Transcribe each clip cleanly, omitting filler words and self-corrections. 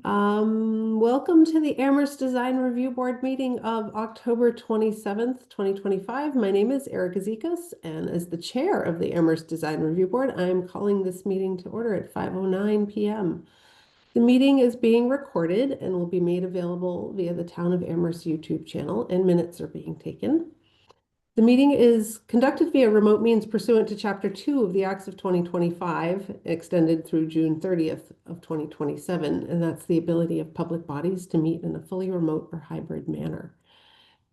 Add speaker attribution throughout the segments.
Speaker 1: Welcome to the Amherst Design Review Board meeting of October 27th, 2025. My name is Erica Zikas, and as the chair of the Amherst Design Review Board, I am calling this meeting to order at 5:09 p.m. The meeting is being recorded and will be made available via the Town of Amherst YouTube channel, and minutes are being taken. The meeting is conducted via remote means pursuant to Chapter 2 of the Acts of 2025, extended through June 30th of 2027, and that's the ability of public bodies to meet in a fully remote or hybrid manner.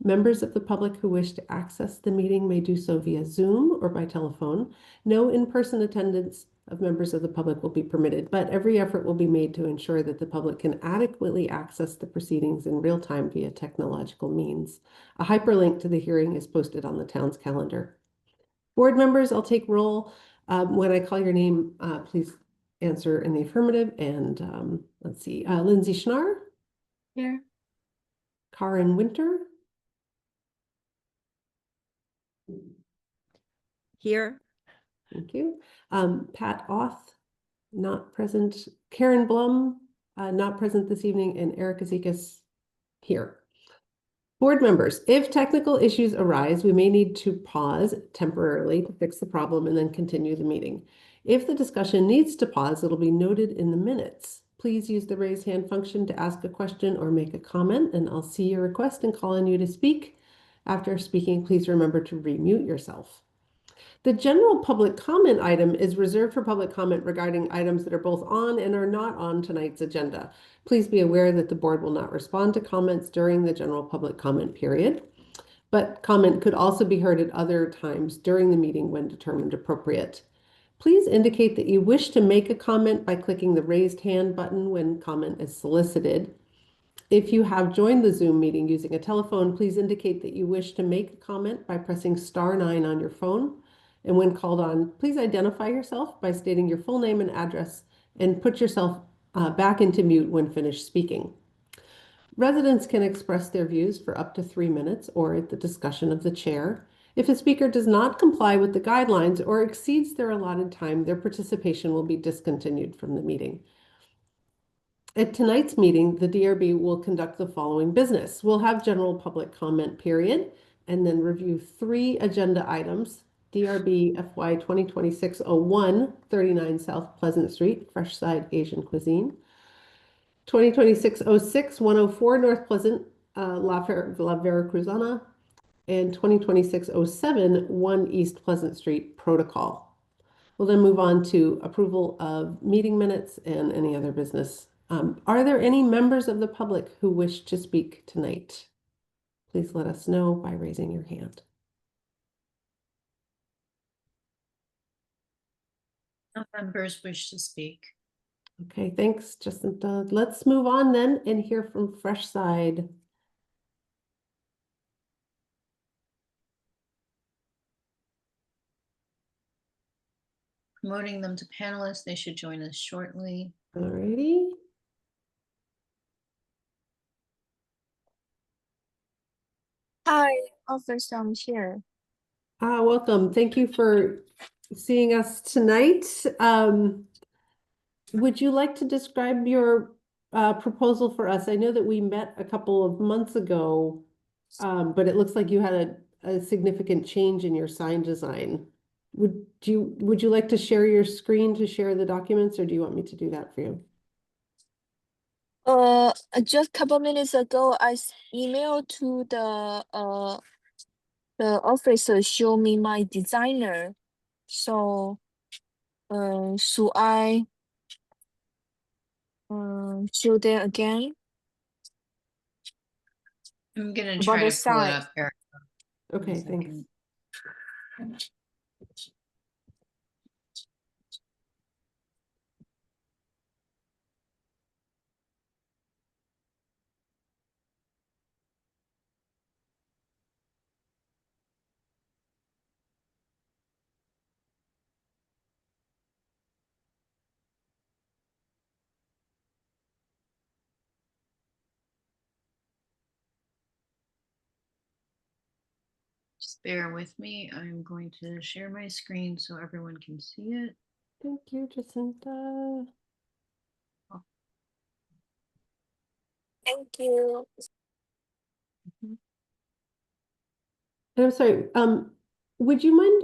Speaker 1: Members of the public who wish to access the meeting may do so via Zoom or by telephone. No in-person attendance of members of the public will be permitted, but every effort will be made to ensure that the public can adequately access the proceedings in real time via technological means. A hyperlink to the hearing is posted on the town's calendar. Board members, I'll take roll. When I call your name, please answer in the affirmative. And let's see, Lindsay Schnarr.
Speaker 2: Here.
Speaker 1: Karen Winter.
Speaker 2: Here.
Speaker 1: Thank you. Pat Auth, not present. Karen Blum, not present this evening, and Erica Zikas here. Board members, if technical issues arise, we may need to pause temporarily to fix the problem and then continue the meeting. If the discussion needs to pause, it'll be noted in the minutes. Please use the raise hand function to ask a question or make a comment, and I'll see your request and call on you to speak. After speaking, please remember to remute yourself. The general public comment item is reserved for public comment regarding items that are both on and are not on tonight's agenda. Please be aware that the board will not respond to comments during the general public comment period, but comment could also be heard at other times during the meeting when determined appropriate. Please indicate that you wish to make a comment by clicking the raised hand button when comment is solicited. If you have joined the Zoom meeting using a telephone, please indicate that you wish to make a comment by pressing *9 on your phone. And when called on, please identify yourself by stating your full name and address and put yourself back into mute when finished speaking. Residents can express their views for up to 3 minutes or at the discretion of the chair. If a speaker does not comply with the guidelines or exceeds their allotted time, their participation will be discontinued from the meeting. At tonight's meeting, the DRB will conduct the following business. We'll have general public comment period and then review 3 agenda items. DRB FY 2026-01, 39 South Pleasant Street, Fresh Side Asian Cuisine. 2026-06, 104 North Pleasant, La Veracruzana. And 2026-07, 1 East Pleasant Street, Protocol. We'll then move on to approval of meeting minutes and any other business. Are there any members of the public who wish to speak tonight? Please let us know by raising your hand.
Speaker 2: No members wish to speak.
Speaker 1: Okay, thanks, Justin. Let's move on then and hear from Fresh Side.
Speaker 2: Promoting them to panelists. They should join us shortly.
Speaker 1: Alrighty.
Speaker 3: Hi, officer, I'm here.
Speaker 1: Welcome. Thank you for seeing us tonight. Would you like to describe your proposal for us? I know that we met a couple of months ago, but it looks like you had a significant change in your sign design. Would you like to share your screen to share the documents, or do you want me to do that for you?
Speaker 3: Just a couple minutes ago, I emailed to the officer show me my designer. So, should I show them again?
Speaker 2: I'm gonna
Speaker 3: About
Speaker 2: try
Speaker 3: the
Speaker 2: to pull it
Speaker 3: sign.
Speaker 2: up, Eric.
Speaker 1: Okay, thanks.
Speaker 2: Just bear with me. I'm going to share my screen so everyone can see it.
Speaker 1: Thank you, Jacinta.
Speaker 3: Thank you.
Speaker 1: And I'm sorry, would you mind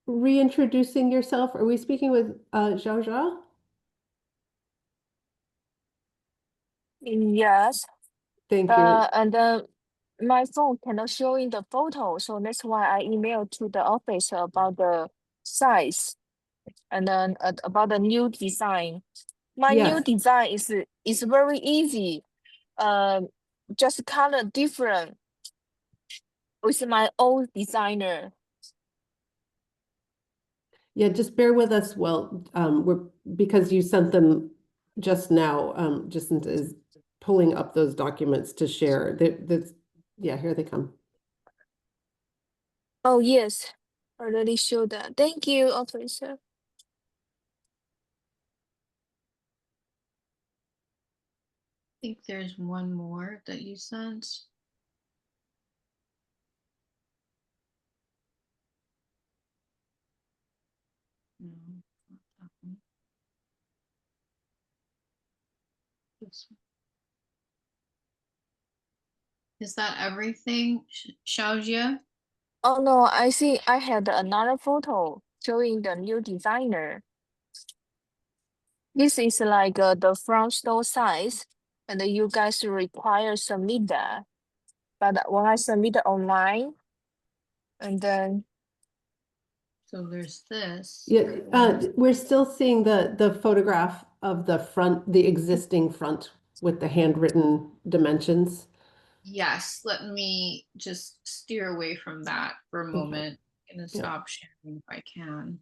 Speaker 1: reintroducing yourself? Are we speaking with Zhao Zhao?
Speaker 3: Yes,
Speaker 1: Thank you.
Speaker 3: and my phone cannot show in the photo, so that's why I emailed to the office about the size and then about the new design. My new
Speaker 1: Yes,
Speaker 3: design is very easy. Um, just color different with my old designer.
Speaker 1: yeah, just bear with us. Well, because you sent them just now, Jacinta is pulling up those documents to share. Yeah, here they come.
Speaker 3: Oh yes, already showed that. Thank you, officer.
Speaker 2: I think there's one more that you sent. No, not that one. This one. Is that everything, Xiaojia?
Speaker 3: Oh no, I see. I had another photo showing the new designer. This is like the front store size, and you guys require submit that. But when I submit it online, and then
Speaker 2: So there's this.
Speaker 1: Yeah, we're still seeing the photograph of the front, the existing front with the handwritten dimensions.
Speaker 2: Yes, let me just steer away from that for a
Speaker 1: Okay.
Speaker 2: moment. I'm gonna
Speaker 1: Yeah.
Speaker 2: stop sharing if I can.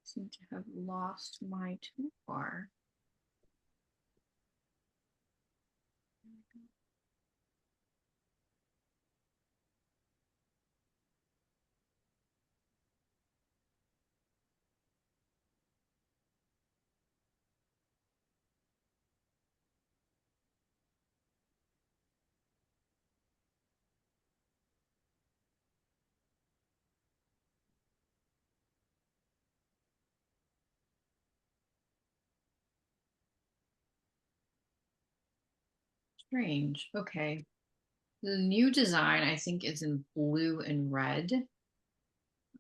Speaker 2: Seem to have lost my toolbar. Strange. Okay. The new design, I think, is in blue and red.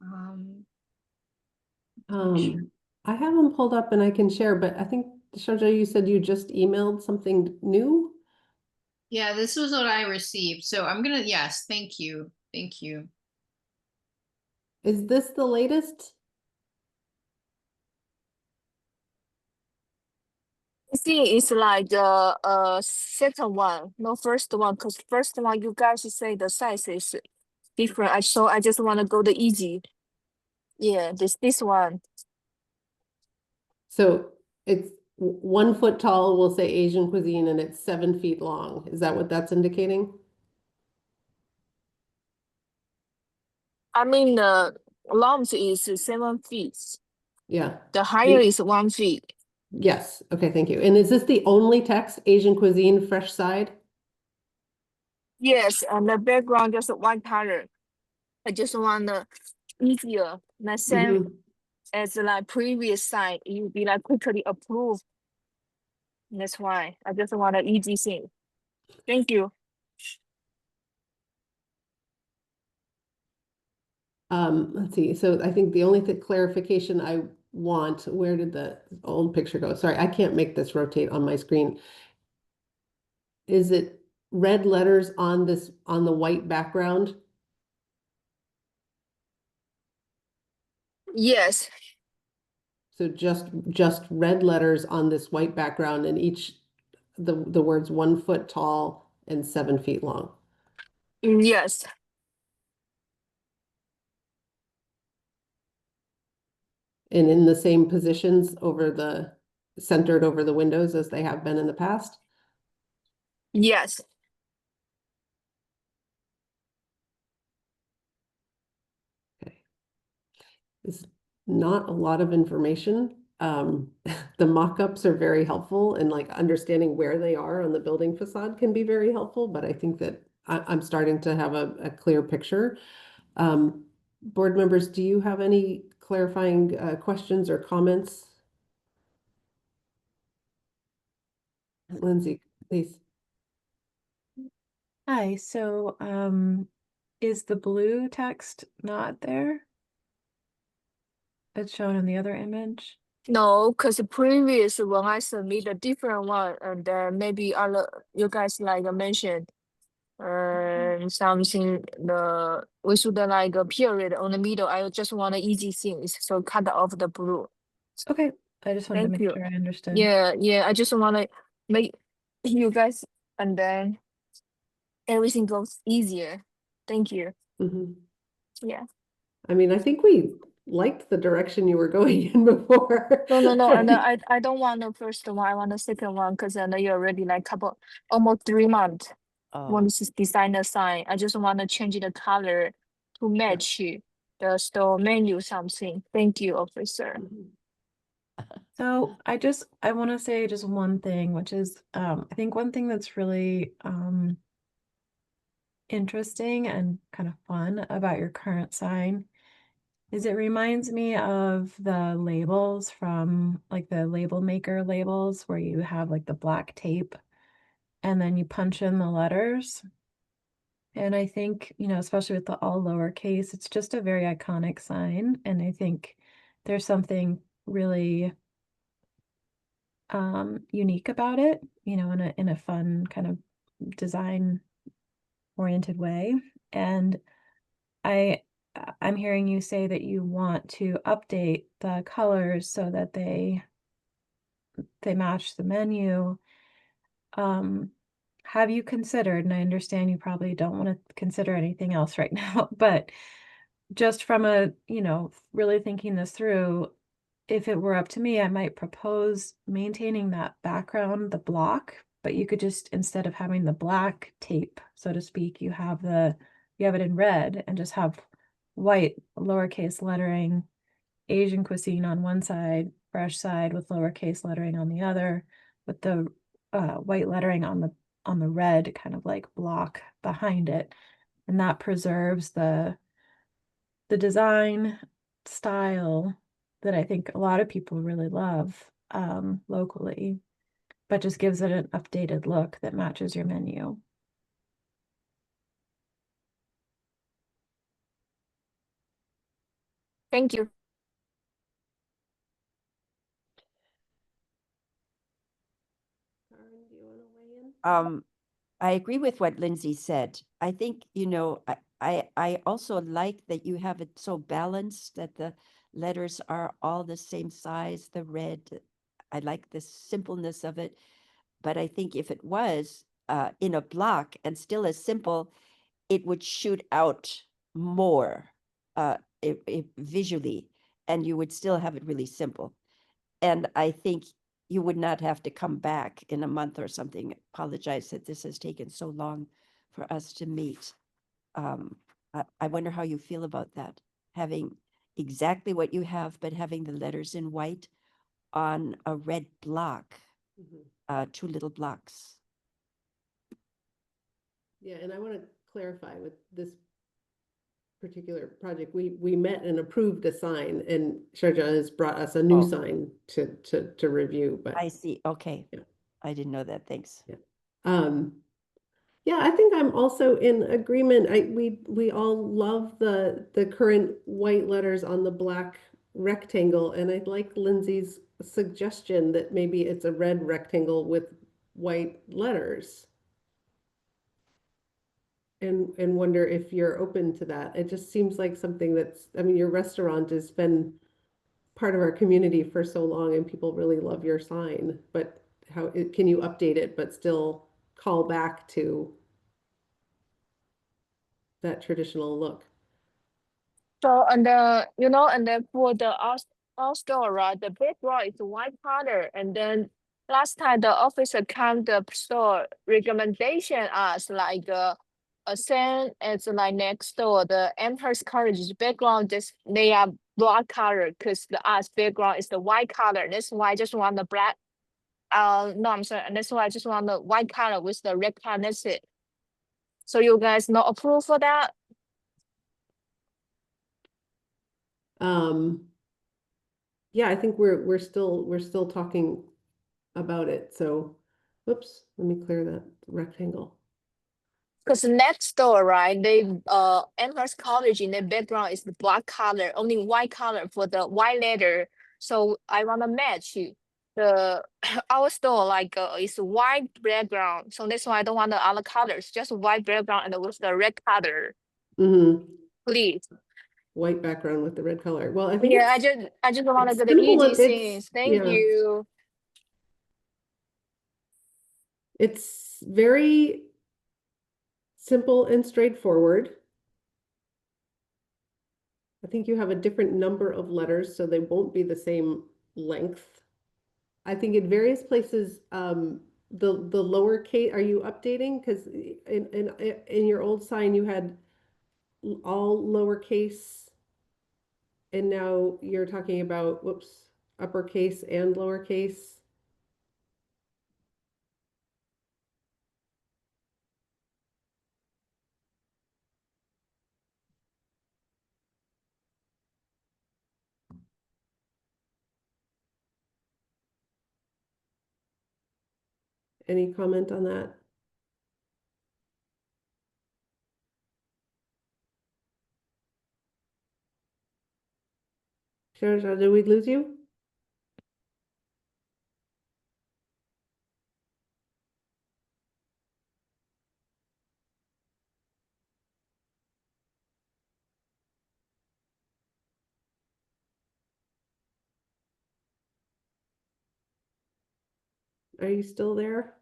Speaker 2: Um, sure.
Speaker 1: I have them pulled up and I can share, but I think Shojo, you said you just emailed something new?
Speaker 2: Yeah, this was what I received. So I'm gonna, yes, thank you. Thank you.
Speaker 1: Is this the latest?
Speaker 3: I see it's like the second one, no first one, because first one you guys say the size is different. I just want to go the easy. Yeah, this one.
Speaker 1: So it's 1 foot tall, we'll say Asian cuisine, and it's 7 feet long. Is that what that's indicating?
Speaker 3: I mean the length is 7 feet.
Speaker 1: Yeah.
Speaker 3: The higher is 1 feet.
Speaker 1: Yes. Okay, thank you. And is this the only text, Asian cuisine, fresh side?
Speaker 3: Yes, and the background just one color. I just want the easier. The same
Speaker 1: Mhm.
Speaker 3: as like previous site, you'll be like quickly approved. That's why I just want an easy thing. Thank you.
Speaker 1: Let's see. So I think the only clarification I want, where did the old picture go? Sorry, I can't make this rotate on my screen. Is it red letters on this, on the white background?
Speaker 3: Yes,
Speaker 1: So just red letters on this white background and each, the words 1 foot tall and 7 feet long.
Speaker 3: yes,
Speaker 1: And in the same positions over the, centered over the windows as they have been in the past?
Speaker 3: yes.
Speaker 1: Okay. It's not a lot of information. The mock-ups are very helpful and like understanding where they are on the building facade can be very helpful, but I think that I'm starting to have a clear picture. Board members, do you have any clarifying questions or comments? Lindsay, please.
Speaker 4: Hi, so is the blue text not there? It's shown in the other image.
Speaker 3: No, because the previous one I submit a different one, and then maybe other you guys like mentioned, something we should like a period on the middle. I just want easy things, so cut off the blue.
Speaker 4: Okay, I just wanted to
Speaker 3: Thank
Speaker 4: make
Speaker 3: you.
Speaker 4: sure I understood.
Speaker 3: Yeah, I just want to make you guys, and then everything goes easier. Thank you.
Speaker 1: Mhm.
Speaker 3: Yeah.
Speaker 1: I mean, I think we liked the direction you were going in before.
Speaker 3: No, and I don't want the first one. I want the second one because I know you already like almost 3 months. Want to design a sign. I just want to change the color to match the store menu something. Thank you, officer.
Speaker 1: Mhm.
Speaker 4: So I want to say just one thing, which is I think one thing that's really interesting and kind of fun about your current sign is it reminds me of the labels from like the label maker labels where you have like the black tape and then you punch in the letters. And I think, especially with the all lowercase, it's just a very iconic sign. And I think there's something really unique about it, in a fun kind of design oriented way. And I I'm hearing you say that you want to update the colors so that they match the menu. Have you considered, and I understand you probably don't want to consider anything else right now, but just from really thinking this through, if it were up to me, I might propose maintaining that background, the block, but you could just, instead of having the black tape, so to speak, you have it in red and just have white lowercase lettering, Asian cuisine on one side, fresh side with lowercase lettering on the other, with the white lettering on the red kind of like block behind it. And that preserves the design style that I think a lot of people really love locally, but just gives it an updated look that matches your menu.
Speaker 3: Thank you.
Speaker 1: Karen, do you want to weigh in?
Speaker 5: I agree with what Lindsay said. I think, I also like that you have it so balanced that the letters are all the same size, the red. I like the simpleness of it. But I think if it was in a block and still as simple, it would shoot out more visually, and you would still have it really simple. And I think you would not have to come back in a month or something, apologize that this has taken so long for us to meet. I wonder how you feel about that, having exactly what you have, but having the letters in white on a red block,
Speaker 1: Mhm.
Speaker 5: 2 little blocks.
Speaker 1: Yeah, and I want to clarify with this particular project, we met and approved a sign, and Sharjah has brought us a new
Speaker 5: Oh.
Speaker 1: sign to review, but
Speaker 5: I see, okay.
Speaker 1: Yeah.
Speaker 5: I didn't know that, thanks.
Speaker 1: Yeah, I think I'm also in agreement. We all love the current white letters on the black rectangle, and I like Lindsay's suggestion that maybe it's a red rectangle with white letters. And wonder if you're open to that. It just seems like something I mean, your restaurant has been part of our community for so long and people really love your sign, but can you update it but still call back to that traditional look?
Speaker 3: So and and then for the all store, right, the background is white color, and then last time the officer come the store recommendation us like a same as like next door the Amherst College background just they are black color because the us background is the white color. That's why I just want the black. No, I'm sorry, and that's why I just want the white color with the red color. That's it. So you guys not approve for that?
Speaker 1: Yeah, I think we're still talking about it. So, whoops, let me clear that rectangle.
Speaker 3: Because next door, right? Amherst College in the background is the black color, only white color for the white letter. So I wanna match the our store is white background. So that's why I don't want the other colors, just white background and with the red color,
Speaker 1: Mhm.
Speaker 3: please.
Speaker 1: White background with the red color. Well, I think
Speaker 3: Yeah,
Speaker 1: it's
Speaker 3: I just wanna
Speaker 1: it's
Speaker 3: do the
Speaker 1: simple.
Speaker 3: easy things. Thank
Speaker 1: Yeah.
Speaker 3: you.
Speaker 1: It's very simple and straightforward. I think you have a different number of letters, so they won't be the same length. I think in various places, the lowercase, are you updating? Because in your old sign, you had all lowercase, and now you're talking about, whoops, uppercase and lowercase. Any comment on that? Sharjah, did we lose you? Are you still there?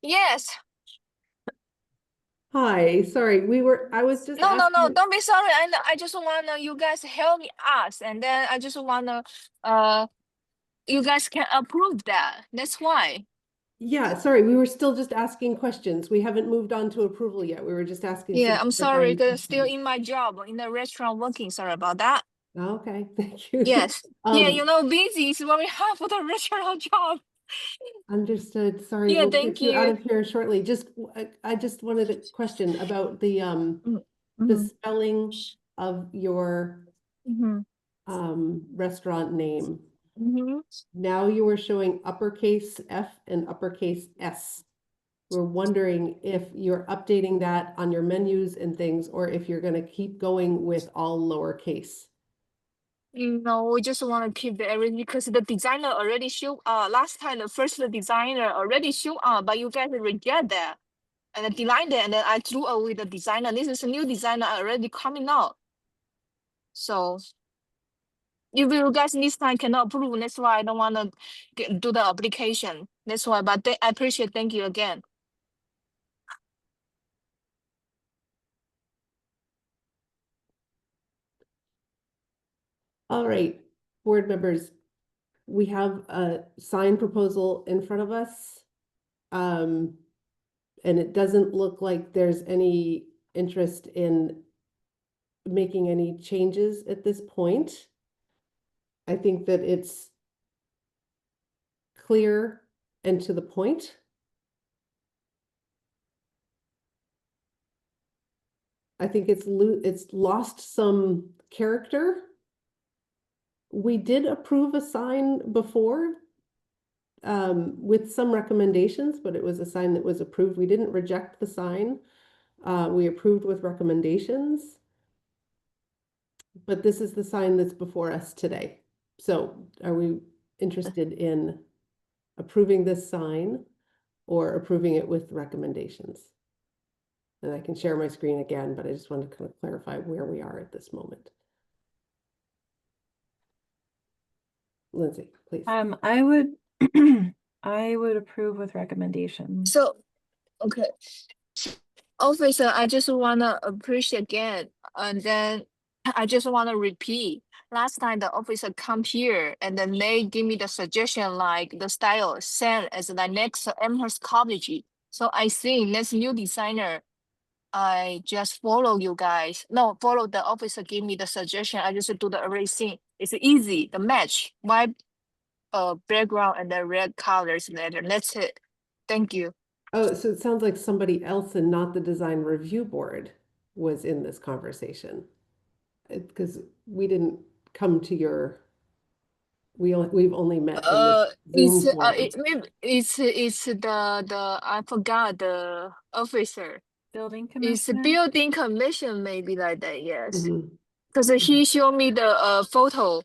Speaker 3: Yes.
Speaker 1: Hi, sorry, I was just
Speaker 3: No,
Speaker 1: asking.
Speaker 3: don't be sorry. I just wanna you guys help me ask, and then I just wanna you guys can approve that. That's why.
Speaker 1: Yeah, sorry, we were still just asking questions. We haven't moved on to approval yet. We were just asking
Speaker 3: Yeah,
Speaker 1: some
Speaker 3: I'm sorry,
Speaker 1: clarifying
Speaker 3: cause still
Speaker 1: questions.
Speaker 3: in my job in the restaurant working. Sorry about that.
Speaker 1: Okay, thank you.
Speaker 3: Yes. Yeah,
Speaker 1: Um,
Speaker 3: busy is very hard for the restaurant job.
Speaker 1: Understood. Sorry,
Speaker 3: Yeah,
Speaker 1: we'll
Speaker 3: thank
Speaker 1: get you out
Speaker 3: you.
Speaker 1: of here shortly. I just wanted a question about the
Speaker 3: Mm-hmm.
Speaker 1: spelling of your
Speaker 3: Mm-hmm.
Speaker 1: restaurant name.
Speaker 3: Mm-hmm.
Speaker 1: Now you are showing uppercase F and uppercase S. We're wondering if you're updating that on your menus and things, or if you're gonna keep going with all lowercase.
Speaker 3: No, we just want to keep the everything because the designer already show last time the first designer already show but you guys reject that and then denied it and then I threw away the designer. This is a new designer already coming out. So if you guys this time cannot approve, that's why I don't want to do the application. That's why, but I appreciate. Thank you again.
Speaker 1: All right, board members, we have a sign proposal in front of us. And it doesn't look like there's any interest in making any changes at this point. I think that it's clear and to the point. I think it's lost some character. We did approve a sign before with some recommendations, but it was a sign that was approved. We didn't reject the sign. We approved with recommendations. But this is the sign that's before us today. So are we interested in approving this sign or approving it with recommendations? And I can share my screen again, but I just want to kind of clarify where we are at this moment. Lindsay, please.
Speaker 4: I would I would approve with recommendations.
Speaker 3: So okay. Officer, I just wanna appreciate again, and then I just wanna repeat. Last time the officer come here and then they give me the suggestion like the style same as the next Amherst College. So I think next new designer, I just follow you guys. No, follow the officer give me the suggestion. I just do the everything. It's easy. The match white background and the red colors letter. That's it. Thank you.
Speaker 1: Oh, so it sounds like somebody else and not the design review board was in this conversation. Because we didn't come to your we've only met in
Speaker 3: Uh,
Speaker 1: this Zoom
Speaker 3: it's
Speaker 1: forum.
Speaker 3: maybe it's the I forgot the officer.
Speaker 4: Building
Speaker 3: It's a
Speaker 4: commissioner?
Speaker 3: building commission, maybe like that. Yes,
Speaker 1: Mhm.
Speaker 3: because he showed me the photo,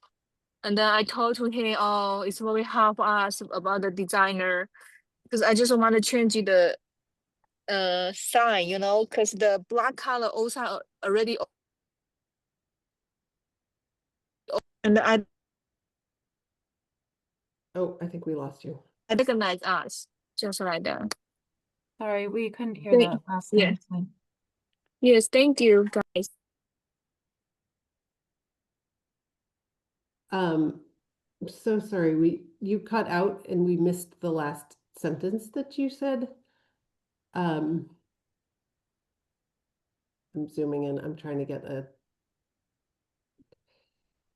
Speaker 3: and then I told to him, oh, it's very help us about the designer, because I just want to change the sign, you know, because the black color also already and I
Speaker 1: Oh, I think we lost you.
Speaker 3: recognize us just like that.
Speaker 4: Sorry, we couldn't hear
Speaker 3: Thank-
Speaker 4: that last
Speaker 3: yeah.
Speaker 4: time.
Speaker 3: Yes, thank you, guys.
Speaker 1: I'm so sorry, you cut out and we missed the last sentence that you said. I'm zooming in, I'm trying to get a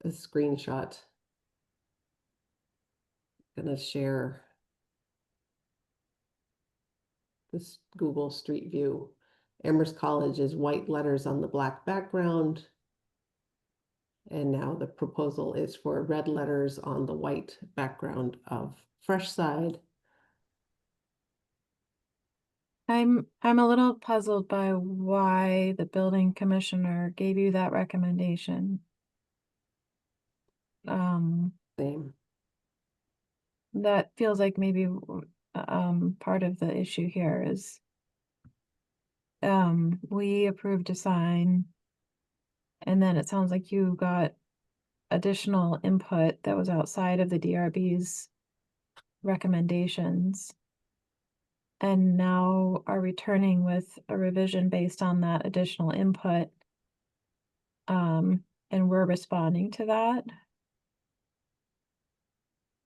Speaker 1: screenshot. Gonna share this Google Street View. Amherst College is white letters on the black background. And now the proposal is for red letters on the white background of Fresh Side.
Speaker 4: I'm a little puzzled by why the building commissioner gave you that recommendation.
Speaker 1: Same.
Speaker 4: That feels like maybe part of the issue here is we approved a sign, and then it sounds like you got additional input that was outside of the DRB's recommendations, and now are returning with a revision based on that additional input. And we're responding to that.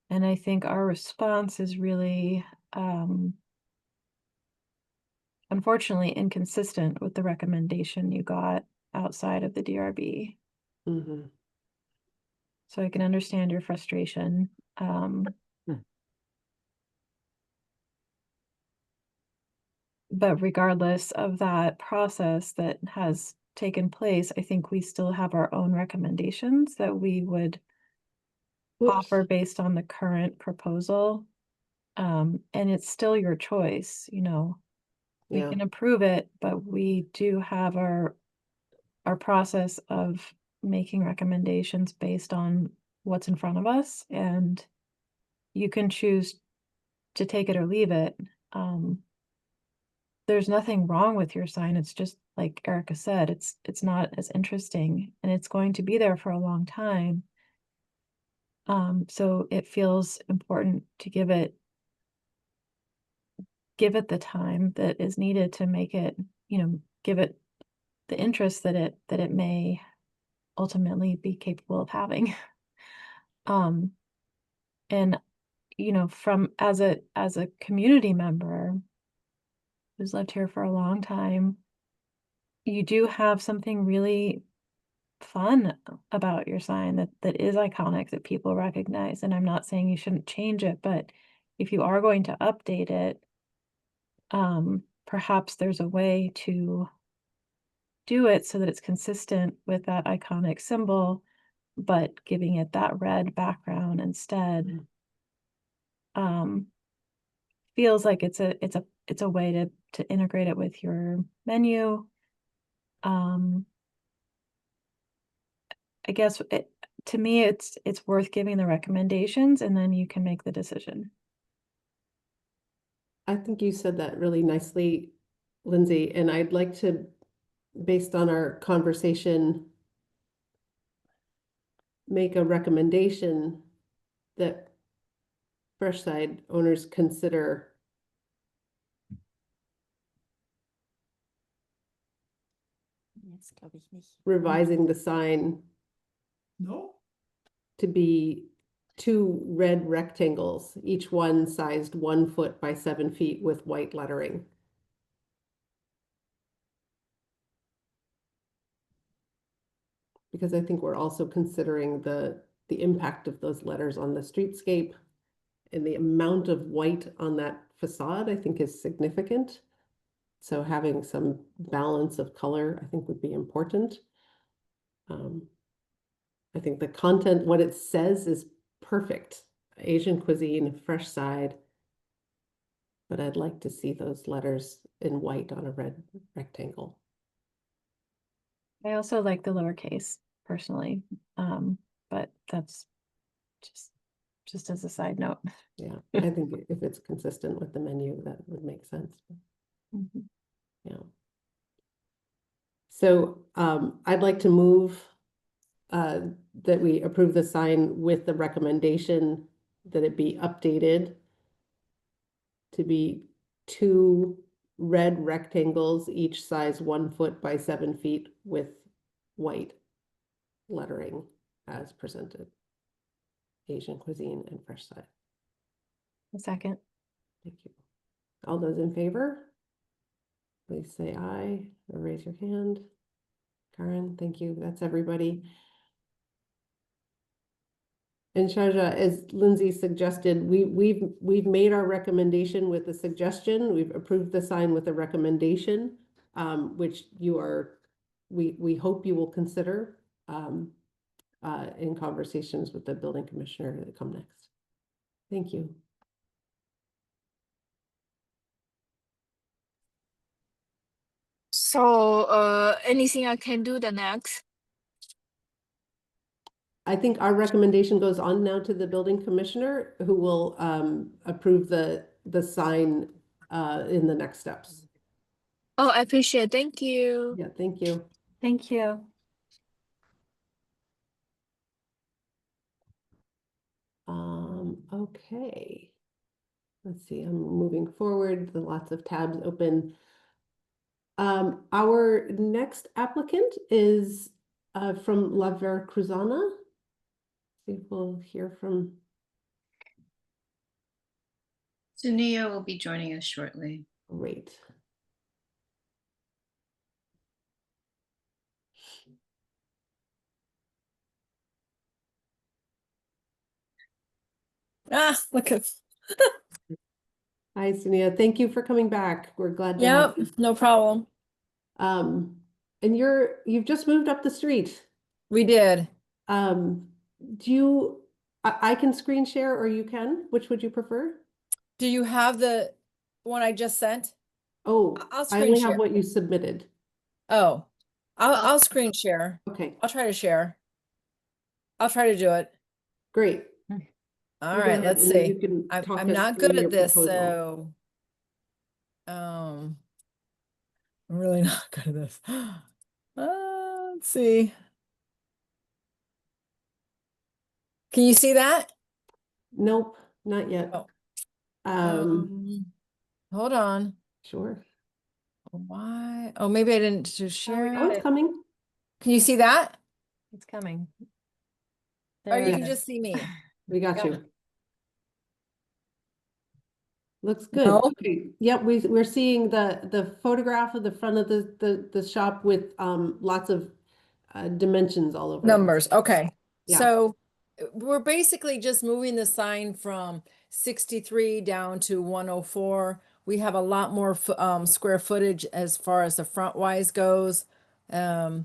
Speaker 4: And I think our response is really, unfortunately, inconsistent with the recommendation you got outside of the DRB.
Speaker 1: Mhm.
Speaker 4: So I can understand your frustration. But regardless of that process that has taken place, I think we still have our own recommendations that we would offer
Speaker 1: Whoops.
Speaker 4: based on the current proposal. And it's still your choice, you know. We
Speaker 1: Yeah.
Speaker 4: can approve it, but we do have our process of making recommendations based on what's in front of us, and you can choose to take it or leave it. There's nothing wrong with your sign. It's just like Erica said, it's not as interesting, and it's going to be there for a long time. So it feels important to give it the time that is needed to make it, you know, give it the interest that it may ultimately be capable of having. And you know, from as a community member who's lived here for a long time, you do have something really fun about your sign that is iconic, that people recognize. And I'm not saying you shouldn't change it, but if you are going to update it, perhaps there's a way to do it so that it's consistent with that iconic symbol, but giving it that red background instead. Feels like it's a way to integrate it with your menu. I guess to me it's worth giving the recommendations, and then you can make the decision.
Speaker 1: I think you said that really nicely, Lindsay, and I'd like to, based on our conversation, make a recommendation that Fresh Side owners consider
Speaker 5: Jetzt glaube ich nicht.
Speaker 1: revising the sign to be 2 red rectangles, each one sized 1 foot by 7 feet with white lettering. Because I think we're also considering the impact of those letters on the streetscape, and the amount of white on that facade, I think, is significant. So having some balance of color, I think, would be important. I think the content, what it says, is perfect. Asian cuisine, fresh side. But I'd like to see those letters in white on a red rectangle.
Speaker 4: I also like the lowercase personally, but that's just as a side note.
Speaker 1: Yeah, I think if it's consistent with the menu, that would make sense.
Speaker 4: Mhm.
Speaker 1: Yeah. So I'd like to move that we approve the sign with the recommendation that it be updated to be 2 red rectangles, each size 1 foot by 7 feet with white lettering as presented. Asian cuisine and fresh side.
Speaker 4: A second.
Speaker 1: Thank you. All those in favor? Please say aye or raise your hand. Karen, thank you. That's everybody. And Sharja, as Lindsay suggested, we've made our recommendation with the suggestion. We've approved the sign with a recommendation, which we hope you will consider in conversations with the building commissioner that come next. Thank you.
Speaker 3: So, anything I can do the next?
Speaker 1: I think our recommendation goes on now to the building commissioner, who will approve the sign in the next steps.
Speaker 3: Oh, I appreciate. Thank you.
Speaker 1: Yeah, thank you.
Speaker 4: Thank you.
Speaker 1: Okay. Let's see, I'm moving forward, lots of tabs open. Our next applicant is from La Veracruzana. See if we'll hear from.
Speaker 2: Sunia will be joining us shortly.
Speaker 1: Great.
Speaker 6: Ah, look at,
Speaker 1: Hi, Sunia. Thank you for coming back. We're glad to have
Speaker 6: yep,
Speaker 1: you.
Speaker 6: no problem.
Speaker 1: And you've just moved up the street.
Speaker 6: We did.
Speaker 1: Do you, I can screen share or you can, which would you prefer?
Speaker 6: Do you have the one I just sent?
Speaker 1: Oh,
Speaker 6: I'll
Speaker 1: I
Speaker 6: screen
Speaker 1: only
Speaker 6: share.
Speaker 1: have what you submitted.
Speaker 6: Oh, I'll screen share.
Speaker 1: Okay,
Speaker 6: I'll try to share. I'll try to do it.
Speaker 1: great.
Speaker 6: All
Speaker 1: You go
Speaker 6: right,
Speaker 1: ahead,
Speaker 6: let's
Speaker 1: and then
Speaker 6: see.
Speaker 1: you can talk
Speaker 6: I'm
Speaker 1: us
Speaker 6: not
Speaker 1: through
Speaker 6: good
Speaker 1: your
Speaker 6: at this,
Speaker 1: proposal.
Speaker 6: so I'm really not good at this. Let's see. Can you see that?
Speaker 1: Nope, not yet.
Speaker 6: Oh. Hold on.
Speaker 1: Sure.
Speaker 6: Why? Oh, maybe I didn't just share
Speaker 1: Oh, it's
Speaker 6: it.
Speaker 1: coming.
Speaker 6: Can you see that?
Speaker 4: It's coming.
Speaker 6: Or
Speaker 4: There
Speaker 6: you
Speaker 4: it
Speaker 6: can
Speaker 4: is.
Speaker 6: just see me?
Speaker 1: We got
Speaker 6: Got
Speaker 1: you. Looks good.
Speaker 6: No?
Speaker 1: Okay. Yep, we're seeing the photograph of the front of the shop with lots of dimensions all over it.
Speaker 6: Numbers, okay.
Speaker 1: Yeah.
Speaker 6: So we're basically just moving the sign from 63 down to 104. We have a lot more square footage as far as the front wise goes. The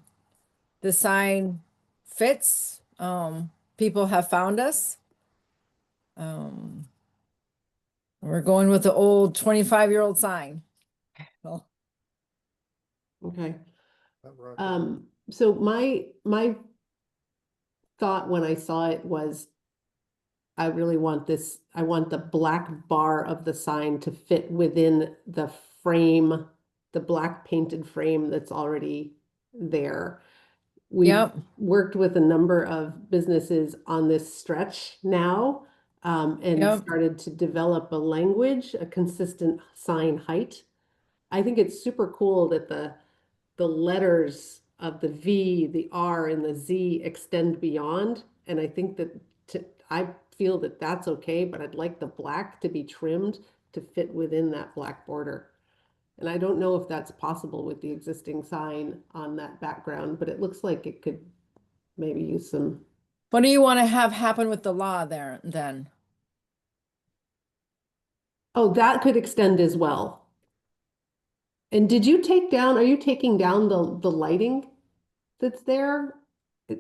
Speaker 6: sign fits. People have found us. We're going with the old 25-year-old sign. Well,
Speaker 1: Okay. So my thought when I saw it was, I really want this, I want the black bar of the sign to fit within the frame, the black painted frame that's already there. We've
Speaker 6: Yep.
Speaker 1: worked with a number of businesses on this stretch now, and
Speaker 6: Yep.
Speaker 1: started to develop a language, a consistent sign height. I think it's super cool that the letters of the V, the R, and the Z extend beyond. And I think that I feel that that's okay, but I'd like the black to be trimmed to fit within that black border. And I don't know if that's possible with the existing sign on that background, but it looks like it could maybe use some.
Speaker 6: What do you want to have happen with the law there then?
Speaker 1: Oh, that could extend as well. And did you take down, are you taking down the lighting that's there?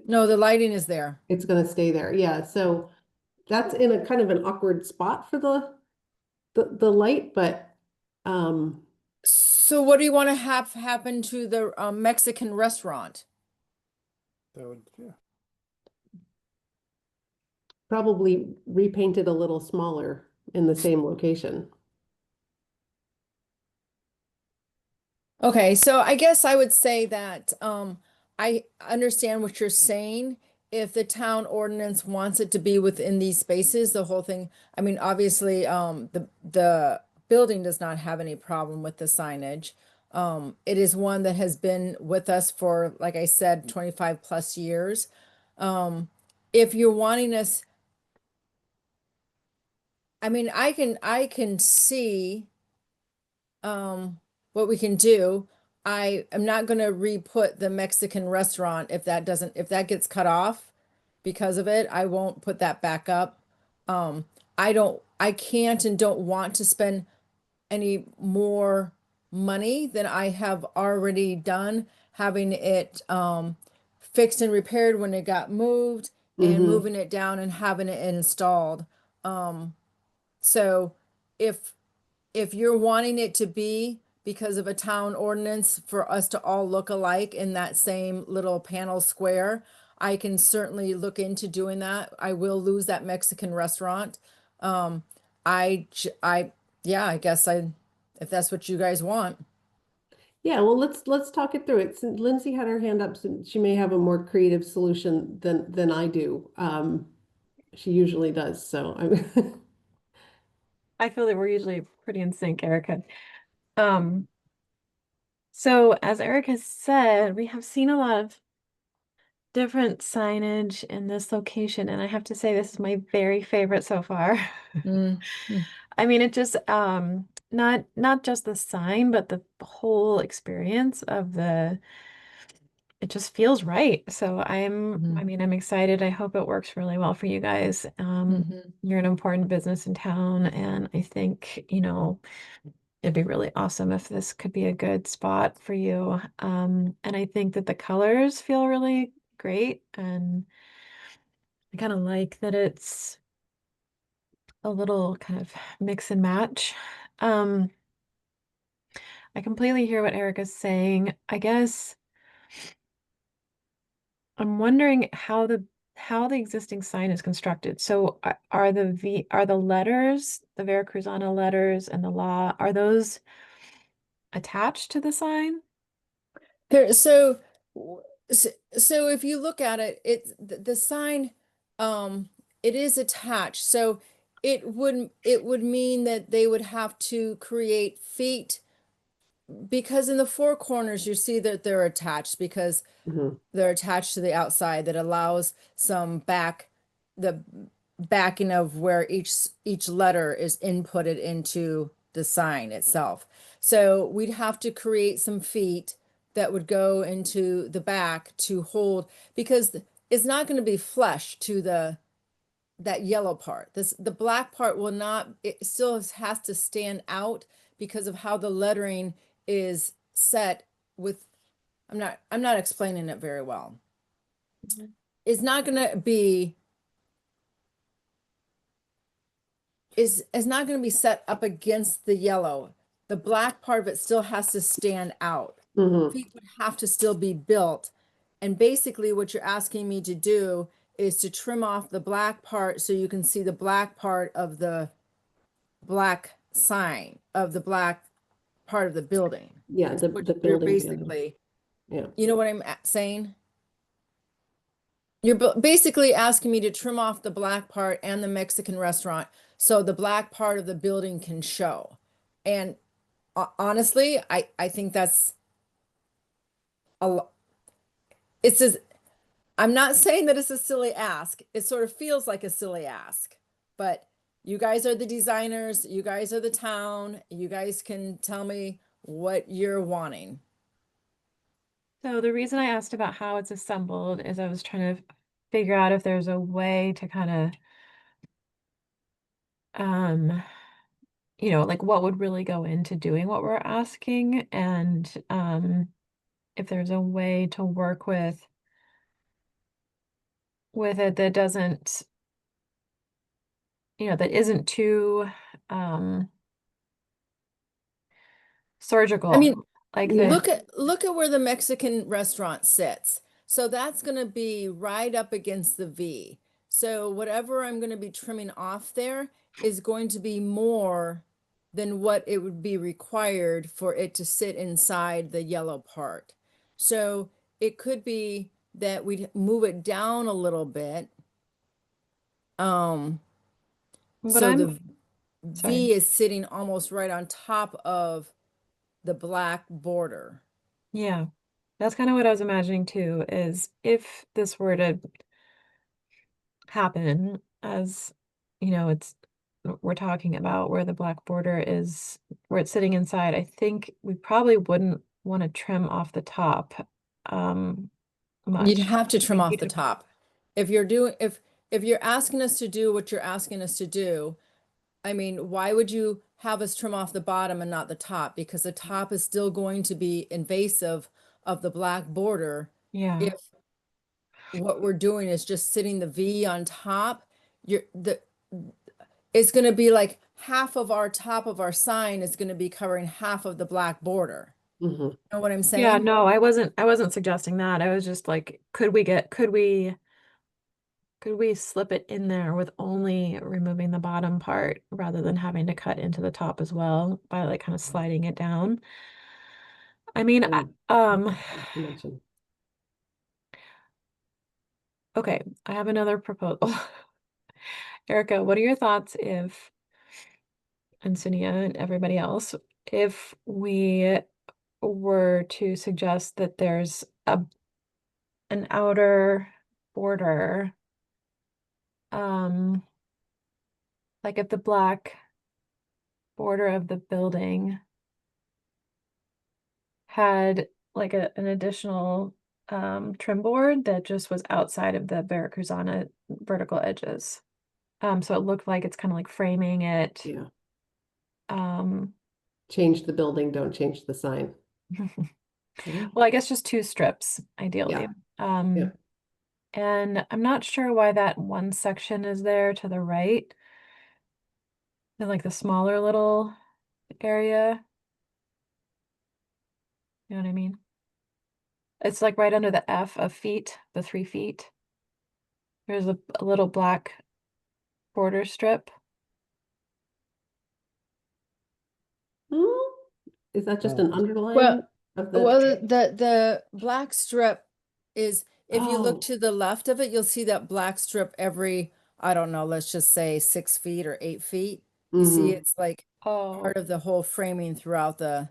Speaker 6: No, the lighting is there.
Speaker 1: It's gonna stay there, yeah, so that's in a kind of an awkward spot for the light, but
Speaker 6: So what do you want to have happen to the Mexican restaurant?
Speaker 7: That would, yeah.
Speaker 1: probably repainted a little smaller in the same location.
Speaker 6: Okay, so I guess I would say that I understand what you're saying. If the town ordinance wants it to be within these spaces, the whole thing, I mean, obviously, the building does not have any problem with the signage. It is one that has been with us for, like I said, 25 plus years. If you're wanting us, I mean, I can see what we can do. I am not gonna re-put the Mexican restaurant if that gets cut off because of it. I won't put that back up. I can't and don't want to spend any more money than I have already done, having it fixed and repaired when it got moved and
Speaker 1: Mhm.
Speaker 6: moving it down and having it installed. So if you're wanting it to be because of a town ordinance for us to all look alike in that same little panel square, I can certainly look into doing that. I will lose that Mexican restaurant. Yeah, I guess if that's what you guys want.
Speaker 1: Yeah, well, let's talk it through it. Since Lindsay had her hand up, so she may have a more creative solution than I do. She usually does, so I'm
Speaker 4: I feel that we're usually pretty in sync, Erica. Um, so as Erica said, we have seen a lot of different signage in this location, and I have to say this is my very favorite so far.
Speaker 6: Mm, mm.
Speaker 4: I mean, it just not just the sign, but the whole experience of it just feels right. So I
Speaker 6: Mhm.
Speaker 4: mean, I'm excited. I hope it works really well for you guys.
Speaker 6: Mhm.
Speaker 4: You're an important business in town, and I think, it'd be really awesome if this could be a good spot for you. And I think that the colors feel really great, and I kind of like that it's a little kind of mix and match. Um, I completely hear what Erica's saying. I guess I'm wondering how the existing sign is constructed. So are the letters, the Veracruzana letters and the law, are those attached to the sign?
Speaker 6: There, so, w- s- so if you look at it, the sign, it is attached. So it would mean that they would have to create feet because in the four corners you see that they're attached because
Speaker 1: Mhm.
Speaker 6: they're attached to the outside that allows the backing of where each letter is inputted into the sign itself. So we'd have to create some feet that would go into the back to hold because it's not going to be flush to that yellow part. The black part will not, it still has to stand out because of how the lettering is set with, I'm not explaining it very well.
Speaker 4: Mhm.
Speaker 6: It's not gonna be, is not gonna be set up against the yellow. The black part of it still has to stand out.
Speaker 1: Mhm.
Speaker 6: Feet would have to still be built. And basically what you're asking me to do is to trim off the black part so you can see the black part of the black sign of the black part of the building.
Speaker 1: Yeah,
Speaker 6: Is
Speaker 1: the
Speaker 6: what
Speaker 1: the
Speaker 6: you're
Speaker 1: building,
Speaker 6: basically,
Speaker 1: yeah.
Speaker 6: you know what I'm saying? You're basically asking me to trim off the black part and the Mexican restaurant so the black part of the building can show. And honestly, I think that's a lot. It's as, I'm not saying that it's a silly ask. It sort of feels like a silly ask, but you guys are the designers, you guys are the town, you guys can tell me what you're wanting.
Speaker 4: So the reason I asked about how it's assembled is I was trying to figure out if there's a way to kind of like what would really go into doing what we're asking, and if there's a way to work with it that doesn't that isn't too surgical.
Speaker 6: I mean,
Speaker 4: like
Speaker 1: Yeah.
Speaker 4: the
Speaker 6: look at where the Mexican restaurant sits. So that's going to be right up against the V. So whatever I'm going to be trimming off there is going to be more than what it would be required for it to sit inside the yellow part. So it could be that we'd move it down a little bit.
Speaker 4: what
Speaker 6: So
Speaker 4: I'm
Speaker 6: the
Speaker 4: sorry.
Speaker 6: V is sitting almost right on top of the black border.
Speaker 4: Yeah, that's kind of what I was imagining too, is if this were to happen, as it's we're talking about where the black border is, where it's sitting inside, I think we probably wouldn't want to trim off the top
Speaker 6: You'd
Speaker 4: much.
Speaker 6: have to trim
Speaker 4: Like,
Speaker 6: off
Speaker 4: you'd
Speaker 6: the
Speaker 4: have-
Speaker 6: top. If you're doing, if you're asking us to do what you're asking us to do, I mean, why would you have us trim off the bottom and not the top? Because the top is still going to be invasive of the black border.
Speaker 4: Yeah.
Speaker 6: If what we're doing is just sitting the V on top, it's going to be like half of our top of our sign is going to be covering half of the black border.
Speaker 1: Mhm.
Speaker 6: Know what I'm saying?
Speaker 4: Yeah, no, I wasn't suggesting that. I was just like, could we slip it in there with only removing the bottom part rather than having to cut into the top as well by like kind of sliding it down? I mean,
Speaker 1: Yeah.
Speaker 4: um,
Speaker 1: Dimension.
Speaker 4: okay, I have another proposal. Erica, what are your thoughts and Sunia and everybody else, if we were to suggest that there's an outer border, like if the black border of the building had like an additional trim board that just was outside of the Veracruzana vertical edges. So it looked like it's kind of like framing it.
Speaker 1: Yeah.
Speaker 4: Um,
Speaker 1: Change the building, don't change the sign. Mhm.
Speaker 4: well, I guess just two strips, ideally.
Speaker 1: Yeah.
Speaker 4: And I'm not sure why that one section is there to the right. In like the smaller little area. You know what I mean? It's like right under the F of feet, the 3 feet. There's a little black border strip.
Speaker 1: Hmm? Is that just an underline
Speaker 6: Well,
Speaker 1: of the?
Speaker 6: Well, the black strip is, if you
Speaker 1: Oh.
Speaker 6: look to the left of it, you'll see that black strip every, I don't know, let's just say 6 feet or 8 feet. You see,
Speaker 1: Mhm.
Speaker 6: it's like
Speaker 4: Oh,
Speaker 6: part of the whole framing throughout the,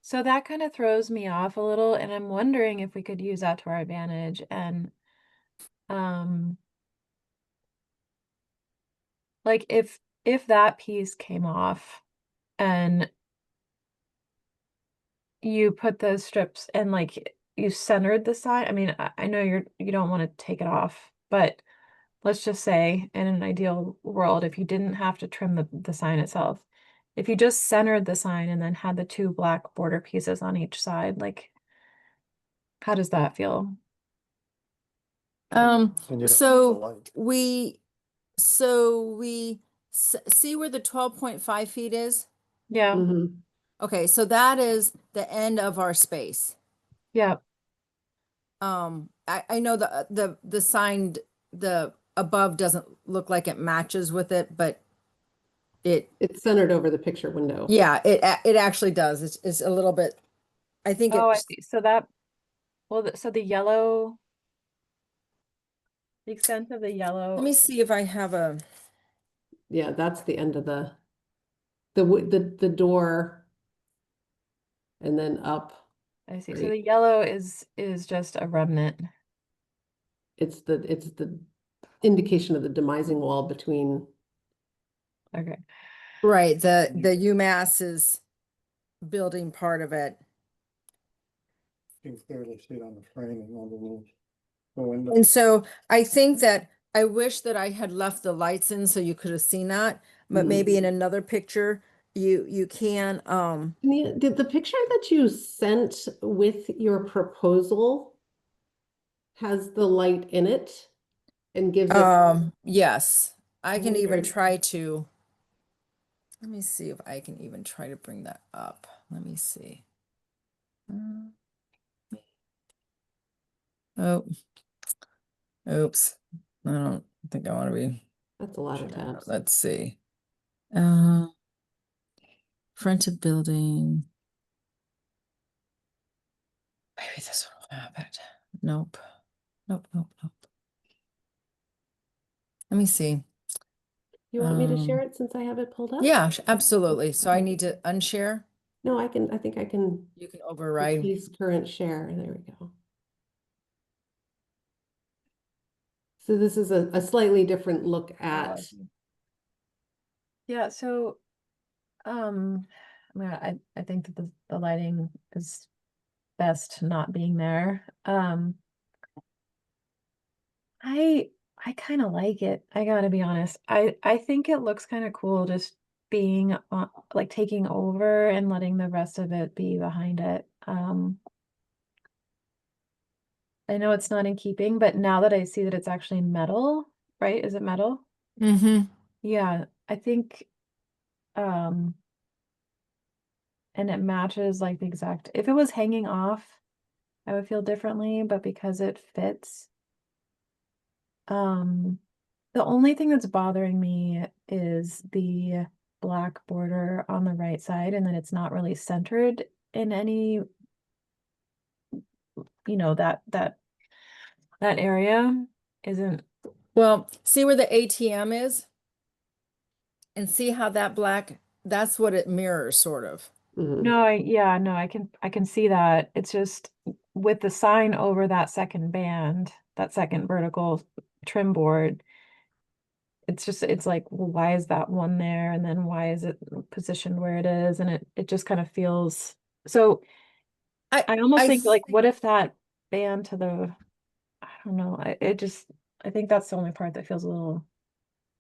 Speaker 4: so that kind of throws me off a little, and I'm wondering if we could use that to our advantage and like if that piece came off and you put those strips and like you centered the sign. I mean, I know you don't want to take it off, but let's just say in an ideal world, if you didn't have to trim the sign itself, if you just centered the sign and then had the two black border pieces on each side, like how does that feel?
Speaker 7: And you don't have the
Speaker 6: so
Speaker 7: light.
Speaker 6: we see where the 12.5 feet is?
Speaker 4: Yeah,
Speaker 1: Mhm.
Speaker 6: Okay, so that is the end of our space.
Speaker 4: yeah.
Speaker 6: I know the sign, the above doesn't look like it matches with it, but
Speaker 1: It's centered over the picture window.
Speaker 6: yeah, it actually does. It's a little bit, I think
Speaker 4: Oh, I
Speaker 6: it's,
Speaker 4: see. So that, well, so the yellow, the extent of the
Speaker 6: let
Speaker 4: yellow,
Speaker 6: me see if I have a,
Speaker 1: Yeah, that's the end of the the door and then up.
Speaker 4: I see. So
Speaker 1: Right.
Speaker 4: the yellow is just a remnant.
Speaker 1: It's the indication of the demising wall between.
Speaker 4: Okay.
Speaker 6: right, the UMass is building part of it.
Speaker 7: You can clearly see it on the framing on the walls. The window.
Speaker 6: And so I think that I wish that I had left the lights in so you could have seen that, but
Speaker 1: Mhm.
Speaker 6: maybe in another picture, you can,
Speaker 1: Did the picture that you sent with your proposal has the light in it and gives us,
Speaker 6: yes. I can even
Speaker 1: Weird.
Speaker 6: try to, let me see if I can even try to bring that up. Let me see. Oh, oops. I don't think I want to be.
Speaker 1: That's a lot of tabs.
Speaker 6: Let's see. Front of building. Maybe this one will have it. Nope. Nope, nope, nope. Let me see.
Speaker 1: You want me to share
Speaker 6: Um,
Speaker 1: it since I have it pulled up?
Speaker 6: Yeah, absolutely. So I
Speaker 1: Okay.
Speaker 6: need to unshare.
Speaker 1: No, I think I can
Speaker 6: You can override.
Speaker 1: use current share. There we go. So this is a slightly different look at,
Speaker 4: Yeah, so I mean, I think that the lighting is best not being there. I kind of like it. I gotta be honest. I think it looks kind of cool just being on, like taking over and letting the rest of it be behind it. I know it's not in keeping, but now that I see that it's actually metal, right? Is it metal?
Speaker 6: Mm-hmm.
Speaker 4: Yeah, I think um and it matches like the exact, if it was hanging off, I would feel differently, but because it fits, the only thing that's bothering me is the black border on the right side and that it's not really centered in any, that area isn't.
Speaker 6: Well, see where the ATM is? And see how that black, that's what it mirrors, sort of.
Speaker 1: mhm.
Speaker 4: No, I can see that. It's just with the sign over that second band, that second vertical trim board, it's like, well, why is that one there? And then why is it positioned where it is? And it just kind of feels so. I almost think like, what if that band to the, I don't know, I think that's the only part that feels a little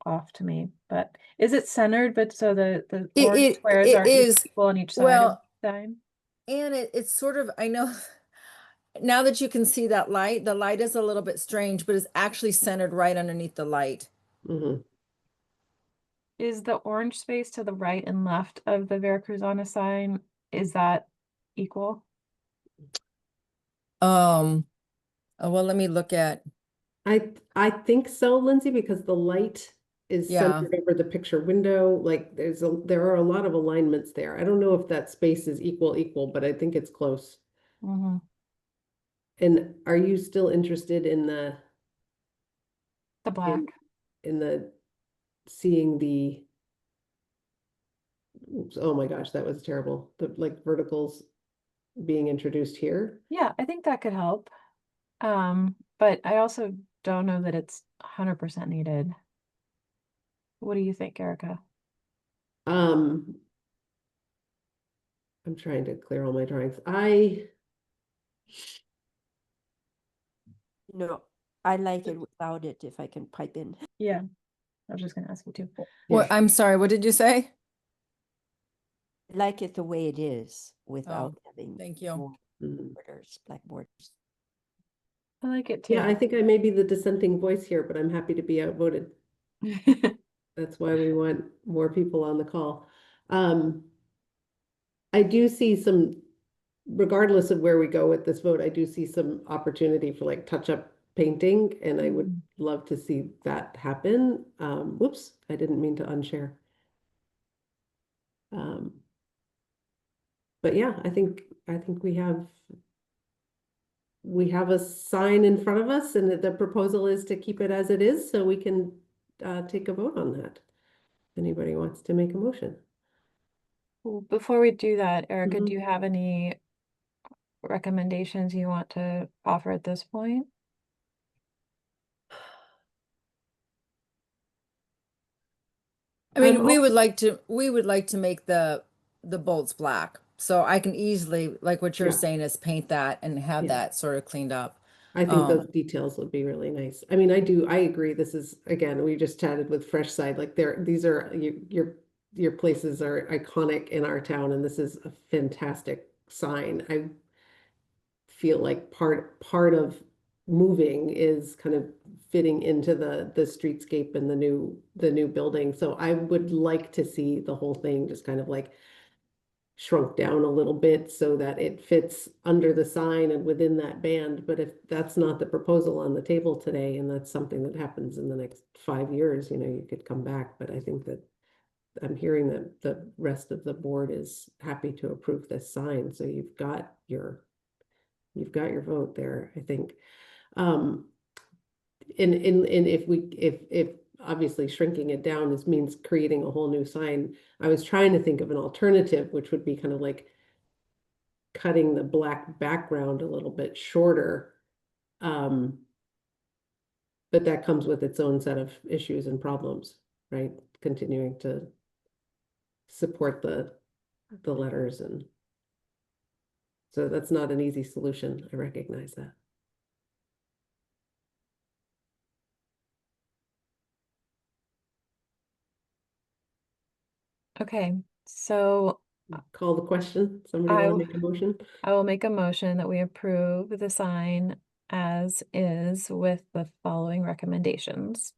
Speaker 4: off to me. But is it centered? But so the orange squares are
Speaker 6: is,
Speaker 4: equal on each side of
Speaker 6: well,
Speaker 4: the sign?
Speaker 6: and it's sort of, I know now that you can see that light, the light is a little bit strange, but it's actually centered right underneath the light.
Speaker 1: Mhm.
Speaker 4: Is the orange space to the right and left of the Veracruzana sign, is that equal?
Speaker 6: Well, let me look at,
Speaker 1: I think so, Lindsay, because the light is
Speaker 6: Yeah.
Speaker 1: centered over the picture window. Like there are a lot of alignments there. I don't know if that space is equal, but I think it's close.
Speaker 4: Mm-hmm.
Speaker 1: And are you still interested in the
Speaker 4: The black.
Speaker 1: in the seeing the oops, oh my gosh, that was terrible. The like verticals being introduced here.
Speaker 4: Yeah, I think that could help. But I also don't know that it's 100% needed. What do you think, Erica?
Speaker 1: I'm trying to clear all my drawings.
Speaker 5: No, I like it without it if I can pipe in.
Speaker 4: Yeah, I was just gonna ask you too.
Speaker 6: what, I'm sorry, what did you say?
Speaker 5: I like it the way it is without having
Speaker 6: Thank you.
Speaker 5: more
Speaker 1: Mhm.
Speaker 5: borders, black borders.
Speaker 4: I like it too.
Speaker 1: Yeah, I think I may be the dissenting voice here, but I'm happy to be outvoted. That's why we want more people on the call. I do see some, regardless of where we go with this vote, I do see some opportunity for like touch-up painting, and I would love to see that happen. Whoops, I didn't mean to unshare. But yeah, I think we have a sign in front of us, and the proposal is to keep it as it is, so we can take a vote on that. If anybody wants to make a motion.
Speaker 4: Well, before we do that, Erica,
Speaker 1: Mhm.
Speaker 4: do you have any recommendations you want to offer at this point?
Speaker 6: I mean,
Speaker 1: I'm
Speaker 6: we would like to make the bolts black. So I can easily, like what you're
Speaker 1: Yeah.
Speaker 6: saying, is paint that and have
Speaker 1: Yeah.
Speaker 6: that sort of cleaned up.
Speaker 1: I think those details would be really nice. I mean, I agree. This is, again, we just chatted with Fresh Side, like these are, your places are iconic in our town, and this is a fantastic sign. I feel like part of moving is kind of fitting into the streetscape and the new building. So I would like to see the whole thing just kind of like shrunk down a little bit so that it fits under the sign and within that band. But if that's not the proposal on the table today, and that's something that happens in the next 5 years, you could come back. But I think that I'm hearing that the rest of the board is happy to approve this sign. So you've got your vote there, I think. And if obviously shrinking it down means creating a whole new sign, I was trying to think of an alternative, which would be kind of like cutting the black background a little bit shorter. But that comes with its own set of issues and problems, right? Continuing to support the letters, and so that's not an easy solution. I recognize that.
Speaker 4: Okay, so
Speaker 1: Call the question. Somebody
Speaker 4: I
Speaker 1: want to
Speaker 4: w-
Speaker 1: make a motion?
Speaker 4: I will make a motion that we approve the sign as is with the following recommendations.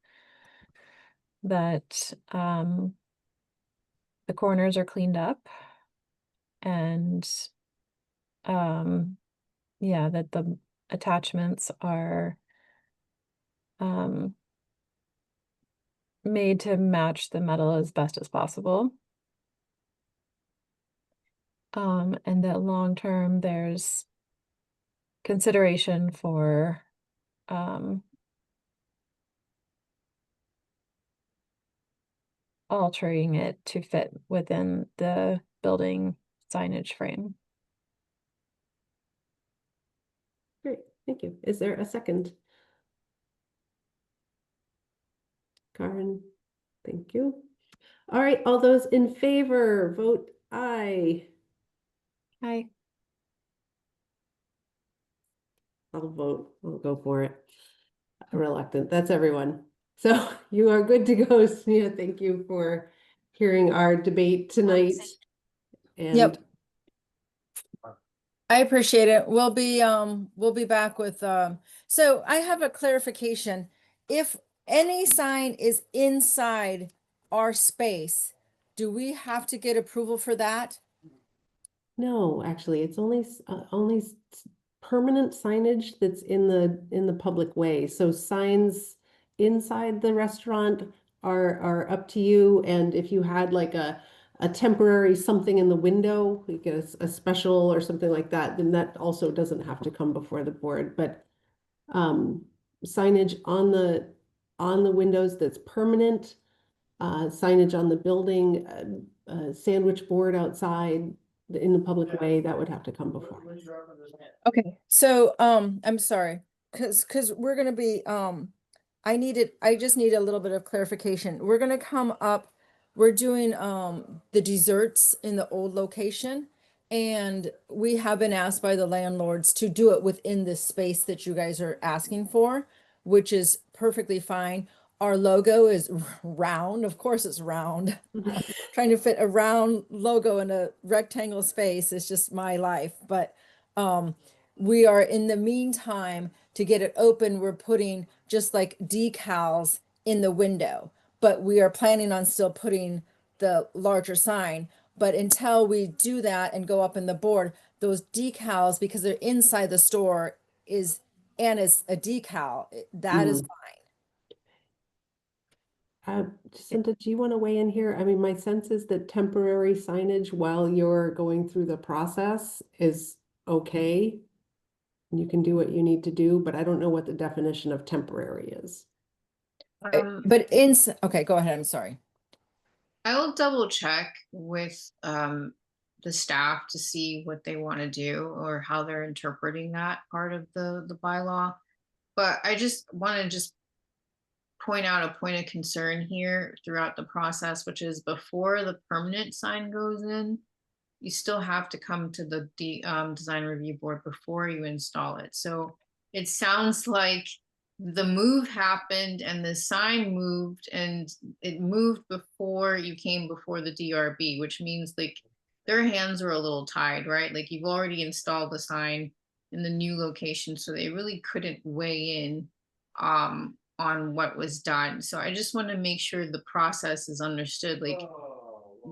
Speaker 4: That the corners are cleaned up and yeah, that the attachments are made to match the metal as best as possible. And that long term there's consideration for altering it to fit within the building signage frame.
Speaker 1: Great, thank you. Is there a second? Karen, thank you. All right, all those in favor, vote aye.
Speaker 4: Hi.
Speaker 1: I'll go for it. Reluctant, that's everyone. So you are good to go, Sonia. Thank you for hearing our debate tonight. And
Speaker 6: Yep. I appreciate it. We'll be back with, so I have a clarification. If any sign is inside our space, do we have to get approval for that?
Speaker 1: no, actually, it's only permanent signage that's in the public way. So signs inside the restaurant are up to you. And if you had like a temporary something in the window, like a special or something like that, then that also doesn't have to come before the board. But signage on the windows that's permanent, signage on the building, sandwich board outside in the public way, that would have to come before.
Speaker 6: Okay, so, I'm sorry, cause we're gonna be, I just need a little bit of clarification. We're gonna come up, we're doing, the desserts in the old location. And we have been asked by the landlords to do it within this space that you guys are asking for, which is perfectly fine. Our logo is round, of course it's round. Trying to fit a round logo in a rectangle space is just my life, but we are in the meantime to get it open, we're putting just like decals in the window, but we are planning on still putting the larger sign. But until we do that and go up in the board, those decals, because they're inside the store, is and it's a decal, that is
Speaker 1: Mhm.
Speaker 6: fine.
Speaker 1: Jacinta, do you want to weigh in here? I mean, my sense is that temporary signage while you're going through the process is okay. You can do what you need to do, but I don't know what the definition of temporary is.
Speaker 6: But okay, go ahead, I'm sorry.
Speaker 2: I'll double check with the staff to see what they want to do or how they're interpreting that part of the bylaw. But I just want to just point out a point of concern here throughout the process, which is before the permanent sign goes in, you still have to come to the design review board before you install it. So it sounds like the move happened and the sign moved, and it moved before you came before the DRB, which means like their hands are a little tied, right? Like you've already installed the sign, in the new location, so they really couldn't weigh in on what was done. So I just want to make sure the process is understood. Like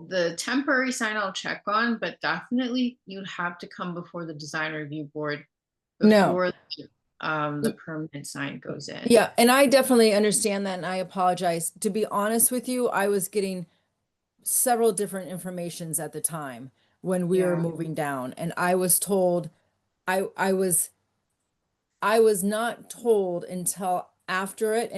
Speaker 2: the temporary sign I'll check on, but definitely you'd have to come before the design review board
Speaker 6: No.
Speaker 2: before the permanent sign goes in.
Speaker 6: Yeah, and I definitely understand that, and I apologize. To be honest with you, I was getting several different informations at the time when we were
Speaker 2: Yeah.
Speaker 6: moving down, and I was told I was not told until after it,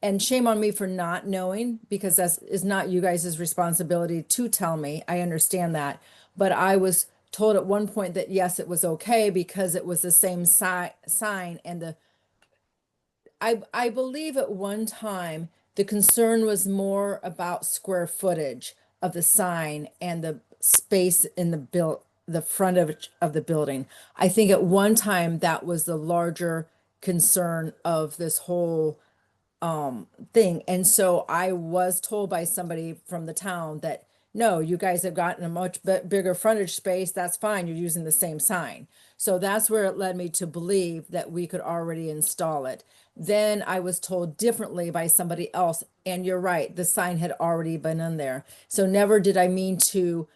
Speaker 6: and shame on me for not knowing, because that is not you guys' responsibility to tell me. I understand that. But I was told at one point that yes, it was okay because it was the same sign, and I believe at one time the concern was more about square footage of the sign and the space in the front of the building. I think at one time that was the larger concern of this whole thing. And so I was told by somebody from the town that no, you guys have gotten a much bigger frontage space. That's fine. You're using the same sign. So that's where it led me to believe that we could already install it. Then I was told differently by somebody else. And you're right, the sign had already been in there. So never did I mean to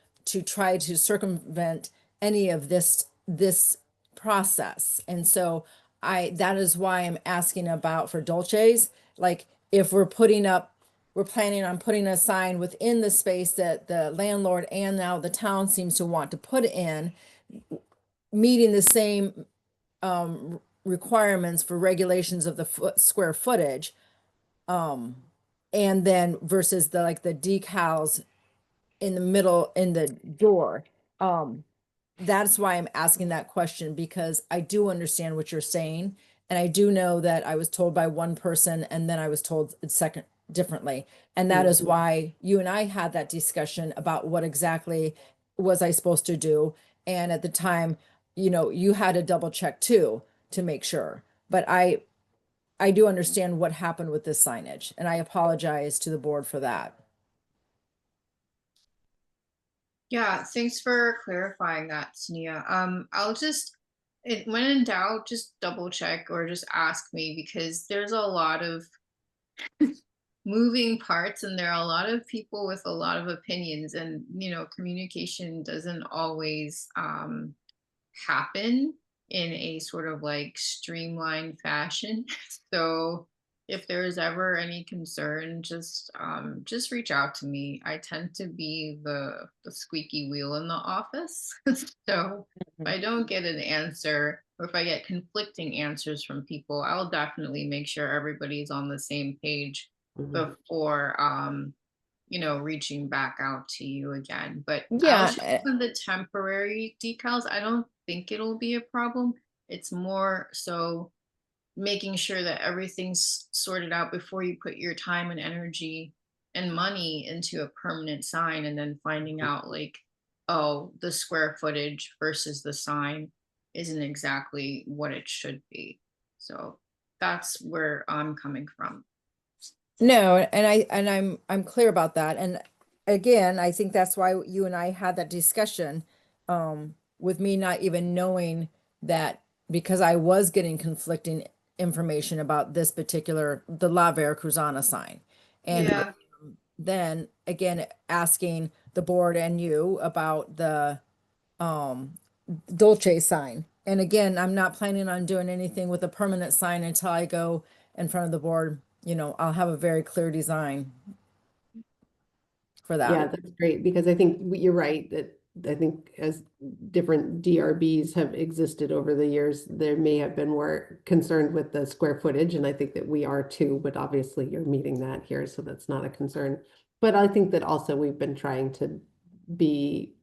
Speaker 6: try to circumvent any of this process. And so that is why I'm asking about for Dolce's, like if we're planning on putting a sign within the space that the landlord and now the town seems to want to put in, meeting the same requirements for regulations of the square footage, and then versus the decals in the middle in the door. That's why I'm asking that question, because I do understand what you're saying. And I do know that I was told by one person and then I was told second differently. And that is why you and I had that discussion about what exactly was I supposed to do. And at the time, you had to double check too to make sure. But I do understand what happened with this signage, and I apologize to the board for that.
Speaker 2: Yeah, thanks for clarifying that, Tania. I'll just, when in doubt, just double check or just ask me, because there's a lot of moving parts and there are a lot of people with a lot of opinions, and communication doesn't always happen in a sort of like streamlined fashion. So if there's ever any concern, just reach out to me. I tend to be the squeaky wheel in the office. So if I don't get an answer, or if I get conflicting answers from people, I'll definitely make sure everybody's on the same page before reaching back out to you again. But I'll check on the temporary decals. I don't think it'll be a problem. It's more so making sure that everything's sorted out before you put your time and energy and money into a permanent sign, and then finding out like, oh, the square footage versus the sign isn't exactly what it should be. So that's where I'm coming from.
Speaker 6: No, and I'm clear about that. And again, I think that's why you and I had that discussion, with me not even knowing that, because I was getting conflicting information about this particular, the La Veracruzana sign. And
Speaker 2: Yeah.
Speaker 6: then again, asking the board and you about the Dolce sign. And again, I'm not planning on doing anything with a permanent sign until I go in front of the board. I'll have a very clear design for that.
Speaker 1: Yeah, that's great, because I think you're right that I think as different DRBs have existed over the years, there may have been more concerned with the square footage, and I think that we are too, but obviously you're meeting that here, so that's not a concern. But I think that also we've been trying to be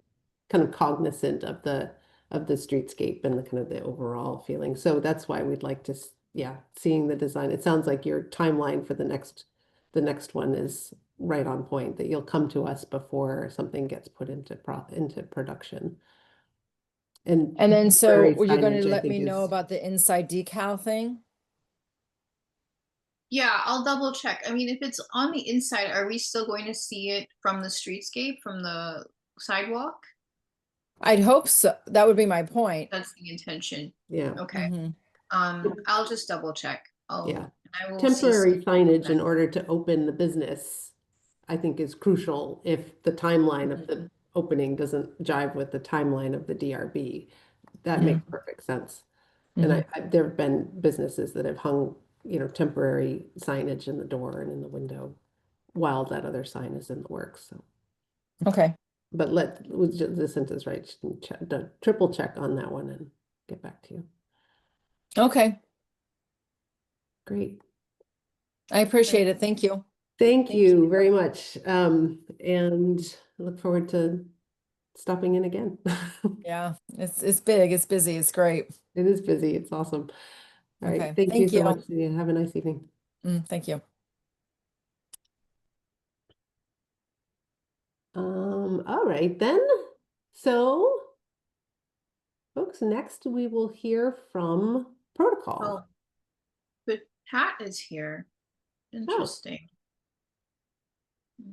Speaker 1: kind of cognizant of the streetscape and the kind of the overall feeling. So that's why we'd like to, seeing the design. It sounds like your timeline for the next one is right on point, that you'll come to us before something gets put into production. And
Speaker 6: then so
Speaker 1: temporary
Speaker 6: you're going
Speaker 1: signage,
Speaker 6: to
Speaker 1: I
Speaker 6: let me
Speaker 1: think,
Speaker 6: know
Speaker 1: is-
Speaker 6: about the inside decal thing?
Speaker 2: Yeah, I'll double check. I mean, if it's on the inside, are we still going to see it from the streetscape, from the sidewalk?
Speaker 6: I'd hope so. That would be my point.
Speaker 2: That's the intention.
Speaker 1: Yeah,
Speaker 2: Okay.
Speaker 6: Mhm.
Speaker 2: I'll just double check.
Speaker 1: yeah.
Speaker 2: I will
Speaker 1: Temporary
Speaker 2: CC
Speaker 1: signage in
Speaker 2: that.
Speaker 1: order to open the business, I think is crucial if the timeline of the opening doesn't jive with the timeline of the DRB. That makes perfect sense. And there have been businesses that have hung, temporary signage in the door and in the window while that other sign is in the works, so.
Speaker 6: Okay.
Speaker 1: But Lucinda's right, she can triple check on that one and get back to you.
Speaker 6: Okay.
Speaker 1: Great.
Speaker 6: I appreciate it. Thank you.
Speaker 1: Thank you very much. And I look forward to stopping in again.
Speaker 6: Yeah, it's big, it's busy, it's great.
Speaker 1: It is busy. It's awesome. All right.
Speaker 6: Okay,
Speaker 1: Thank you
Speaker 6: thank
Speaker 1: so
Speaker 6: you.
Speaker 1: much, Celia. Have a nice evening.
Speaker 6: Thank you.
Speaker 1: All right then. So, folks, next we will hear from Protocol.
Speaker 2: Oh, but Pat is here. Interesting.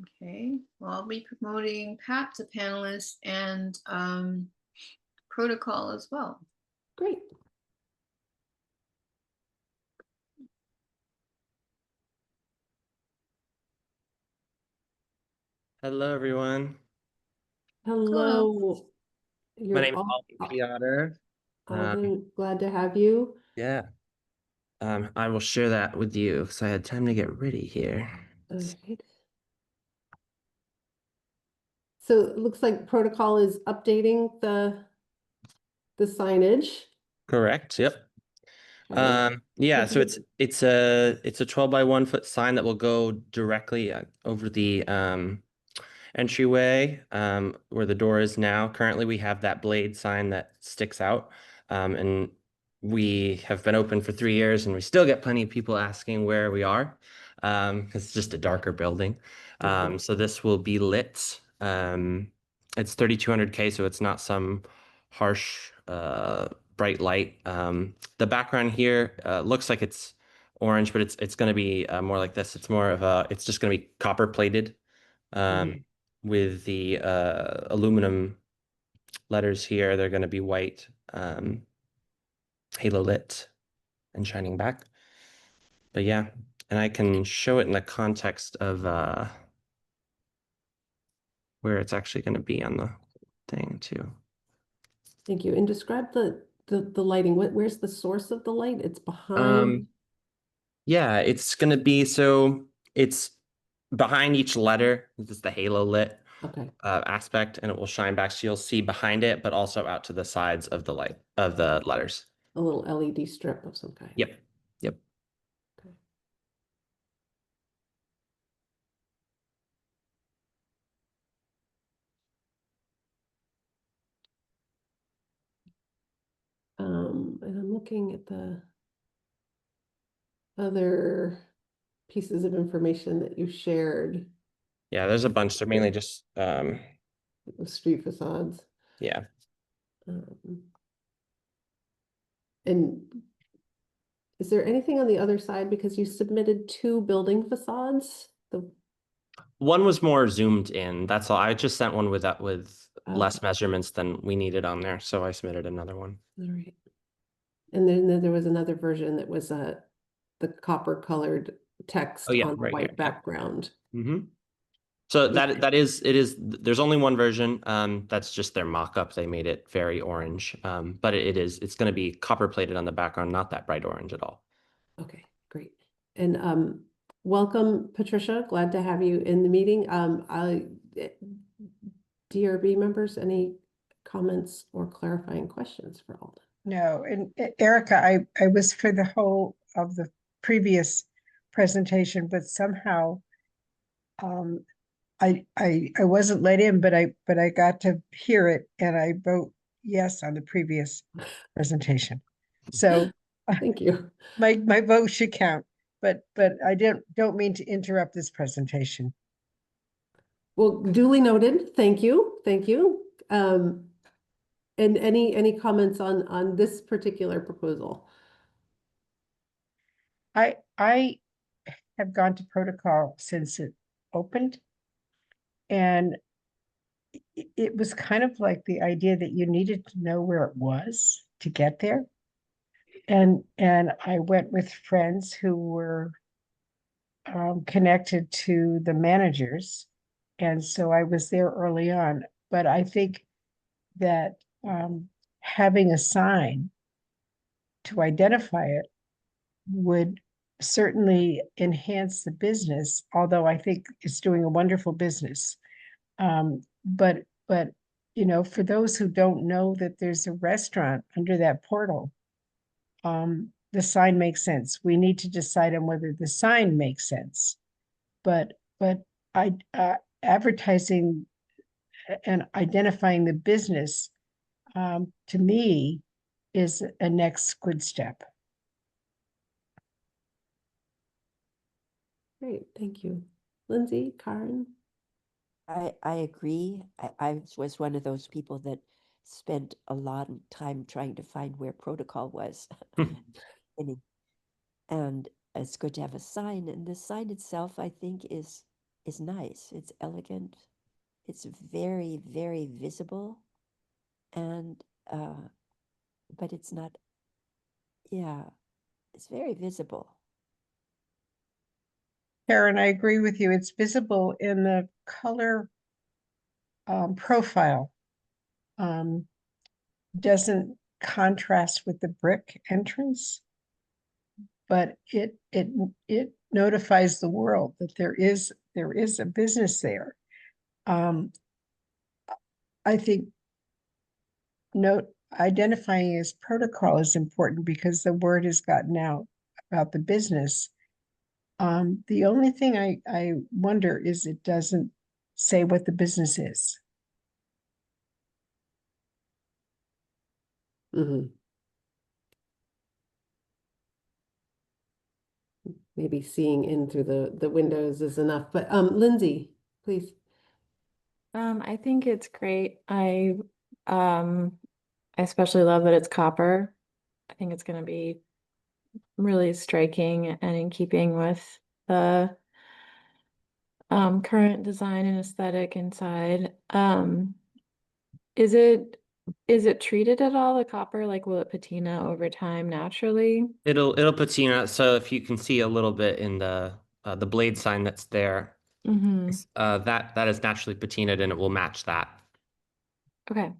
Speaker 2: Okay, well, I'll be promoting Pat to panelist and Protocol as well.
Speaker 1: Great.
Speaker 8: Hello, everyone.
Speaker 1: Hello.
Speaker 8: My
Speaker 1: You're
Speaker 8: name is Alvin Piotr.
Speaker 1: Alvin, glad to have you.
Speaker 8: Yeah. I will share that with you because I had time to get ready here.
Speaker 1: All right. So it looks like Protocol is updating the signage.
Speaker 8: Correct. Yep.
Speaker 1: Okay.
Speaker 8: Yeah, so it's a 12 by 1 foot sign that will go directly over the entryway where the door is now. Currently, we have that blade sign that sticks out, and we have been open for 3 years, and we still get plenty of people asking where we are, because it's just a darker building. So this will be lit. It's 3200K, so it's not some harsh bright light. The background here looks like it's orange, but it's going to be more like this. It's more of it's just going to be copper plated. With the aluminum letters here, they're going to be white, halo lit and shining back. But yeah, and I can show it in the context of where it's actually going to be on the thing too.
Speaker 1: Thank you. And describe the lighting. Where's the source of the light? It's behind.
Speaker 8: Yeah, it's going to be, so it's behind each letter. This is the halo lit
Speaker 1: Okay.
Speaker 8: aspect, and it will shine back. So you'll see behind it, but also out to the sides of the light of the letters.
Speaker 1: A little LED strip of some kind.
Speaker 8: Yep. Yep.
Speaker 1: Okay. And I'm looking at the other pieces of information that you shared.
Speaker 8: Yeah, there's a bunch. They're mainly just
Speaker 1: The street facades.
Speaker 8: yeah.
Speaker 1: And is there anything on the other side? Because you submitted 2 building facades.
Speaker 8: One was more zoomed in. That's all. I just sent one with that with less
Speaker 1: Okay.
Speaker 8: measurements than we needed on there, so I submitted another one.
Speaker 1: All right. And then there was another version that was the copper colored text
Speaker 8: Oh yeah,
Speaker 1: on the
Speaker 8: right
Speaker 1: white
Speaker 8: here.
Speaker 1: background.
Speaker 8: So there's only one version. That's just their mock-up. They made it very orange. But it's going to be copper plated on the background, not that bright orange at all.
Speaker 1: Okay, great. And welcome, Patricia. Glad to have you in the meeting. DRB members, any comments or clarifying questions for Alden?
Speaker 9: No, and Erica, I was for the whole of the previous presentation, but somehow I wasn't let in, but I got to hear it and I vote yes on the previous presentation. So
Speaker 1: Thank you.
Speaker 9: my vote should count, but I don't mean to interrupt this presentation.
Speaker 1: Well, duly noted. Thank you. Thank you. And any comments on this particular proposal?
Speaker 9: I have gone to Protocol since it opened, and it was kind of like the idea that you needed to know where it was to get there. And I went with friends who were connected to the managers. And so I was there early on. But I think that having a sign to identify it would certainly enhance the business, although I think it's doing a wonderful business. But you know, for those who don't know that there's a restaurant under that portal, the sign makes sense. We need to decide on whether the sign makes sense. But I advertising and identifying the business to me is a next good step.
Speaker 1: Great, thank you. Lindsay, Karen?
Speaker 5: I agree. I was one of those people that spent a lot of time trying to find where protocol was. And it's good to have a sign, and the sign itself, I think, is nice. It's elegant. It's very, very visible, and but it's not. Yeah, it's very visible.
Speaker 9: Karen, I agree with you. It's visible in the color profile. Doesn't contrast with the brick entrance, but it notifies the world that there is a business there. I think identifying as protocol is important because the word has gotten out about the business. The only thing I wonder is it doesn't say what the business is.
Speaker 1: Mm-hmm. Maybe seeing in through the windows is enough, but Lindsay, please.
Speaker 10: I think it's great. I especially love that it's copper. I think it's going to be really striking and in keeping with the current design and aesthetic inside. Is it treated at all, the copper? Like, will it patina over time naturally?
Speaker 8: It'll patina. So if you can see a little bit in the blade sign that's there,
Speaker 10: Mm-hmm.
Speaker 8: that is naturally patinaed and it will match that.
Speaker 10: Okay.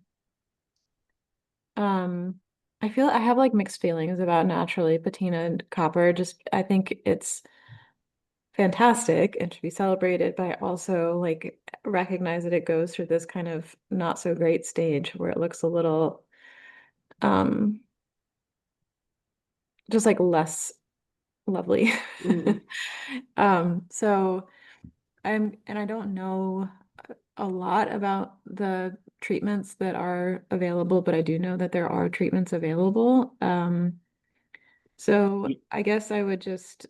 Speaker 10: I feel I have like mixed feelings about naturally patinaed copper. Just I think it's fantastic and should be celebrated, but I also like recognize that it goes through this kind of not so great stage where it looks a little just like less lovely. So I don't know a lot about the treatments that are available, but I do know that there are treatments available. So I guess I would just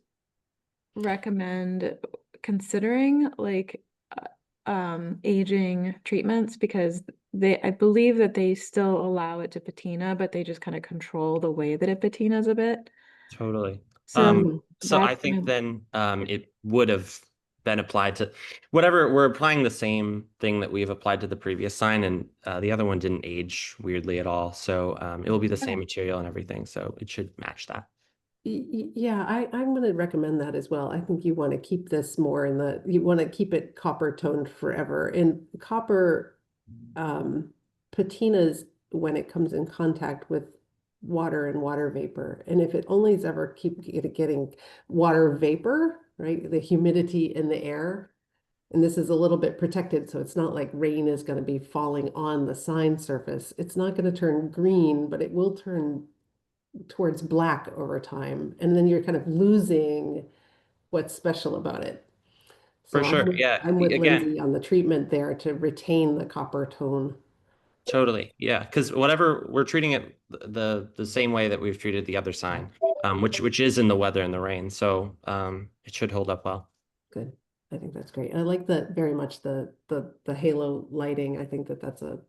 Speaker 10: recommend considering like aging treatments because I believe that they still allow it to patina, but they just kind of control the way that it patinas a bit.
Speaker 8: Totally.
Speaker 10: So
Speaker 8: So I
Speaker 10: that's
Speaker 8: think
Speaker 10: my-
Speaker 8: then it would have been applied to whatever. We're applying the same thing that we've applied to the previous sign, and the other one didn't age weirdly at all. So it will be the same material and everything. So it should match that.
Speaker 1: Yeah, I'm going to recommend that as well. I think you want to keep this more you want to keep it copper toned forever. And copper patinas when it comes in contact with water and water vapor. And if it only is ever keep getting water vapor, right, the humidity in the air, and this is a little bit protected, so it's not like rain is going to be falling on the sign surface. It's not going to turn green, but it will turn towards black over time, and then you're kind of losing what's special about it. So
Speaker 8: For sure. Yeah.
Speaker 1: I'm with
Speaker 8: Again,
Speaker 1: Lindsay on the treatment there to retain the copper tone.
Speaker 8: totally. Yeah. Because whatever we're treating it the same way that we've treated the other sign, which is in the weather and the rain. So it should hold up well.
Speaker 1: Good. I think that's great. I like very much the halo lighting. I think that's a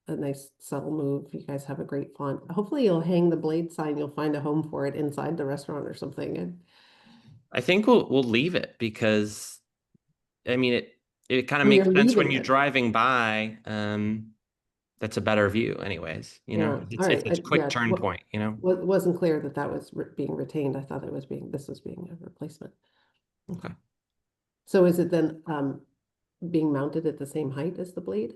Speaker 1: nice subtle move. You guys have a great font. Hopefully you'll hang the blade sign. You'll find a home for it inside the restaurant or something. And
Speaker 8: I think we'll leave it because I mean it kind of
Speaker 1: When
Speaker 8: makes
Speaker 1: you're
Speaker 8: sense when
Speaker 1: leaving
Speaker 8: you're
Speaker 1: it.
Speaker 8: driving by. That's a better view anyways, you know,
Speaker 1: Yeah, all right,
Speaker 8: it's a quick
Speaker 1: yeah,
Speaker 8: turn point, you know?
Speaker 1: wasn't clear that that was being retained. I thought this was being a replacement.
Speaker 8: Okay.
Speaker 1: So is it then being mounted at the same height as the blade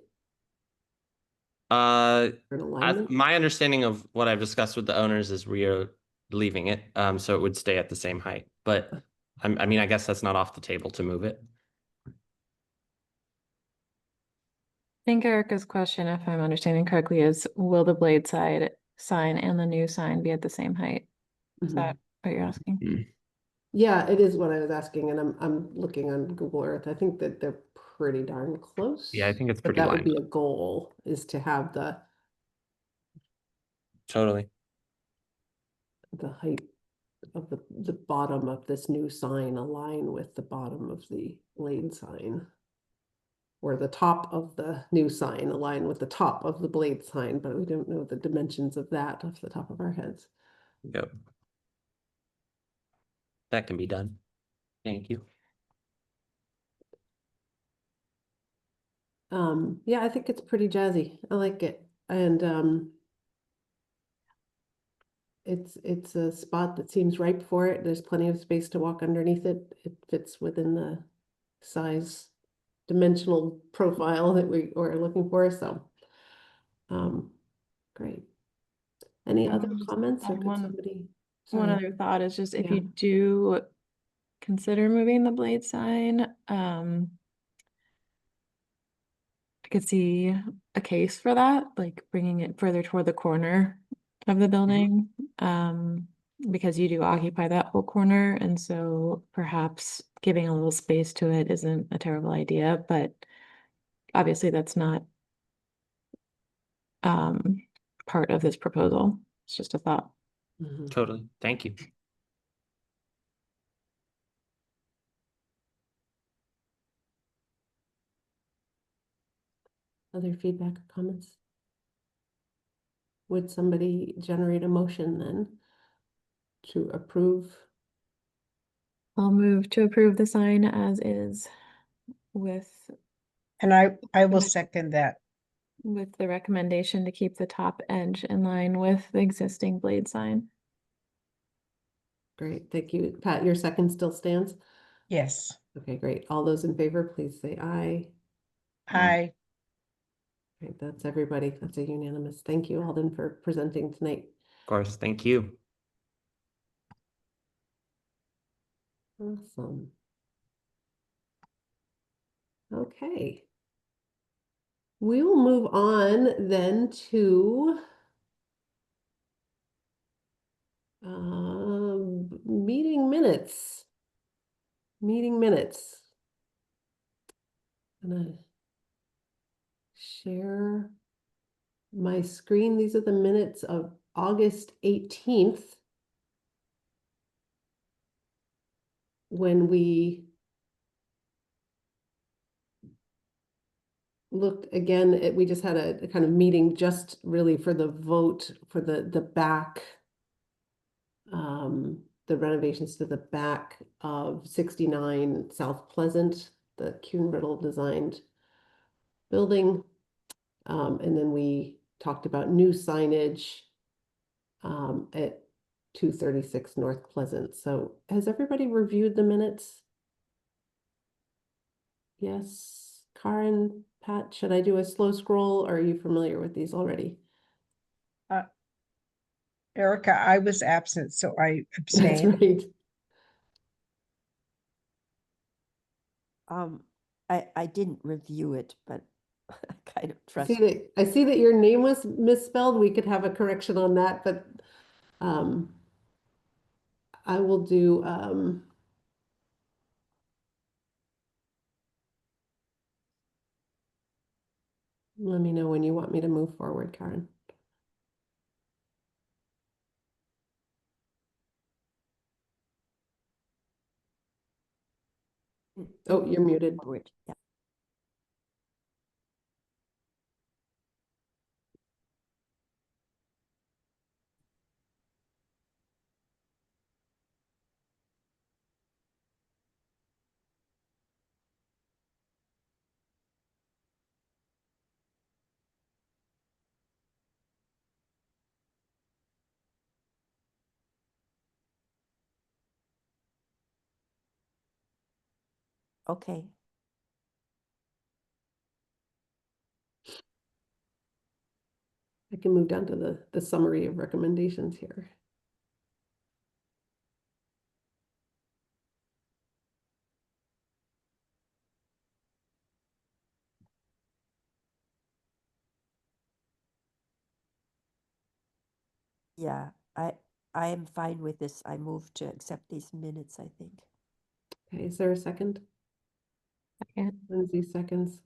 Speaker 8: Uh,
Speaker 1: for an alignment?
Speaker 8: my understanding of what I've discussed with the owners is we are leaving it, so it would stay at the same height, but I mean, I guess that's not off the table to move it.
Speaker 10: I think Erica's question, if I'm understanding correctly, is will the blade side sign and the new sign be at the same height? Is
Speaker 1: Mhm.
Speaker 10: that what you're asking?
Speaker 1: Yeah, it is what I was asking, and I'm looking on Google Earth. I think that they're pretty darn close.
Speaker 8: Yeah, I think it's
Speaker 1: But
Speaker 8: pretty
Speaker 1: that would
Speaker 8: lined
Speaker 1: be
Speaker 8: up.
Speaker 1: a goal, is to have
Speaker 8: Totally.
Speaker 1: the height of the bottom of this new sign align with the bottom of the blade sign. Or the top of the new sign align with the top of the blade sign, but we don't know the dimensions of that off the top of our heads.
Speaker 8: Yep. That can be done. Thank you.
Speaker 1: Yeah, I think it's pretty jazzy. I like it. And it's a spot that seems ripe for it. There's plenty of space to walk underneath it. It fits within the size dimensional profile that we are looking for, so great. Any other comments, or
Speaker 10: add
Speaker 1: could
Speaker 10: one-
Speaker 1: somebody?
Speaker 10: One
Speaker 1: Sorry.
Speaker 10: other thought is just if
Speaker 1: Yeah.
Speaker 10: you do consider moving the blade sign, I could see a case for that, like bringing it further toward the corner of the building, because you do occupy that whole corner, and so perhaps giving a little space to it isn't a terrible idea, but obviously that's not part of this proposal. It's just a thought.
Speaker 1: Mhm.
Speaker 8: Totally. Thank you.
Speaker 1: Other feedback or comments? Would somebody generate a motion then to approve?
Speaker 10: I'll move to approve the sign as is with
Speaker 9: And I will second that.
Speaker 10: the recommendation to keep the top edge in line with the existing blade sign.
Speaker 1: Great, thank you. Pat, your second still stands?
Speaker 9: Yes,
Speaker 1: Okay, great. All those in favor, please say aye.
Speaker 9: I,
Speaker 1: Right, that's everybody. That's a unanimous. Thank you, Alden, for presenting tonight.
Speaker 8: Of course. Thank you.
Speaker 1: Awesome. Okay. We will move on then to meeting minutes. Meeting minutes. I'm gonna share my screen. These are the minutes of August 18th. When we looked again, we just had a kind of meeting just really for the vote for the back, the renovations to the back of 69 South Pleasant, the Kuhn Riddle designed building. And then we talked about new signage at 236 North Pleasant. So has everybody reviewed the minutes? Yes, Karen, Pat, should I do a slow scroll, or are you familiar with these already?
Speaker 9: Erica, I was absent, so I
Speaker 1: That's
Speaker 9: abstained.
Speaker 1: right.
Speaker 5: I didn't review it, but I kind of
Speaker 1: I
Speaker 5: trust.
Speaker 1: see that your name was misspelled. We could have a correction on that, but I will do let me know when you want me to move forward, Karen. Oh, you're muted.
Speaker 5: Forward. Yeah. Okay.
Speaker 1: I can move down to the summary of recommendations here.
Speaker 5: Yeah, I am fine with this. I move to accept these minutes, I think.
Speaker 1: Okay, is there a second?
Speaker 10: Second.
Speaker 1: Lindsay seconds.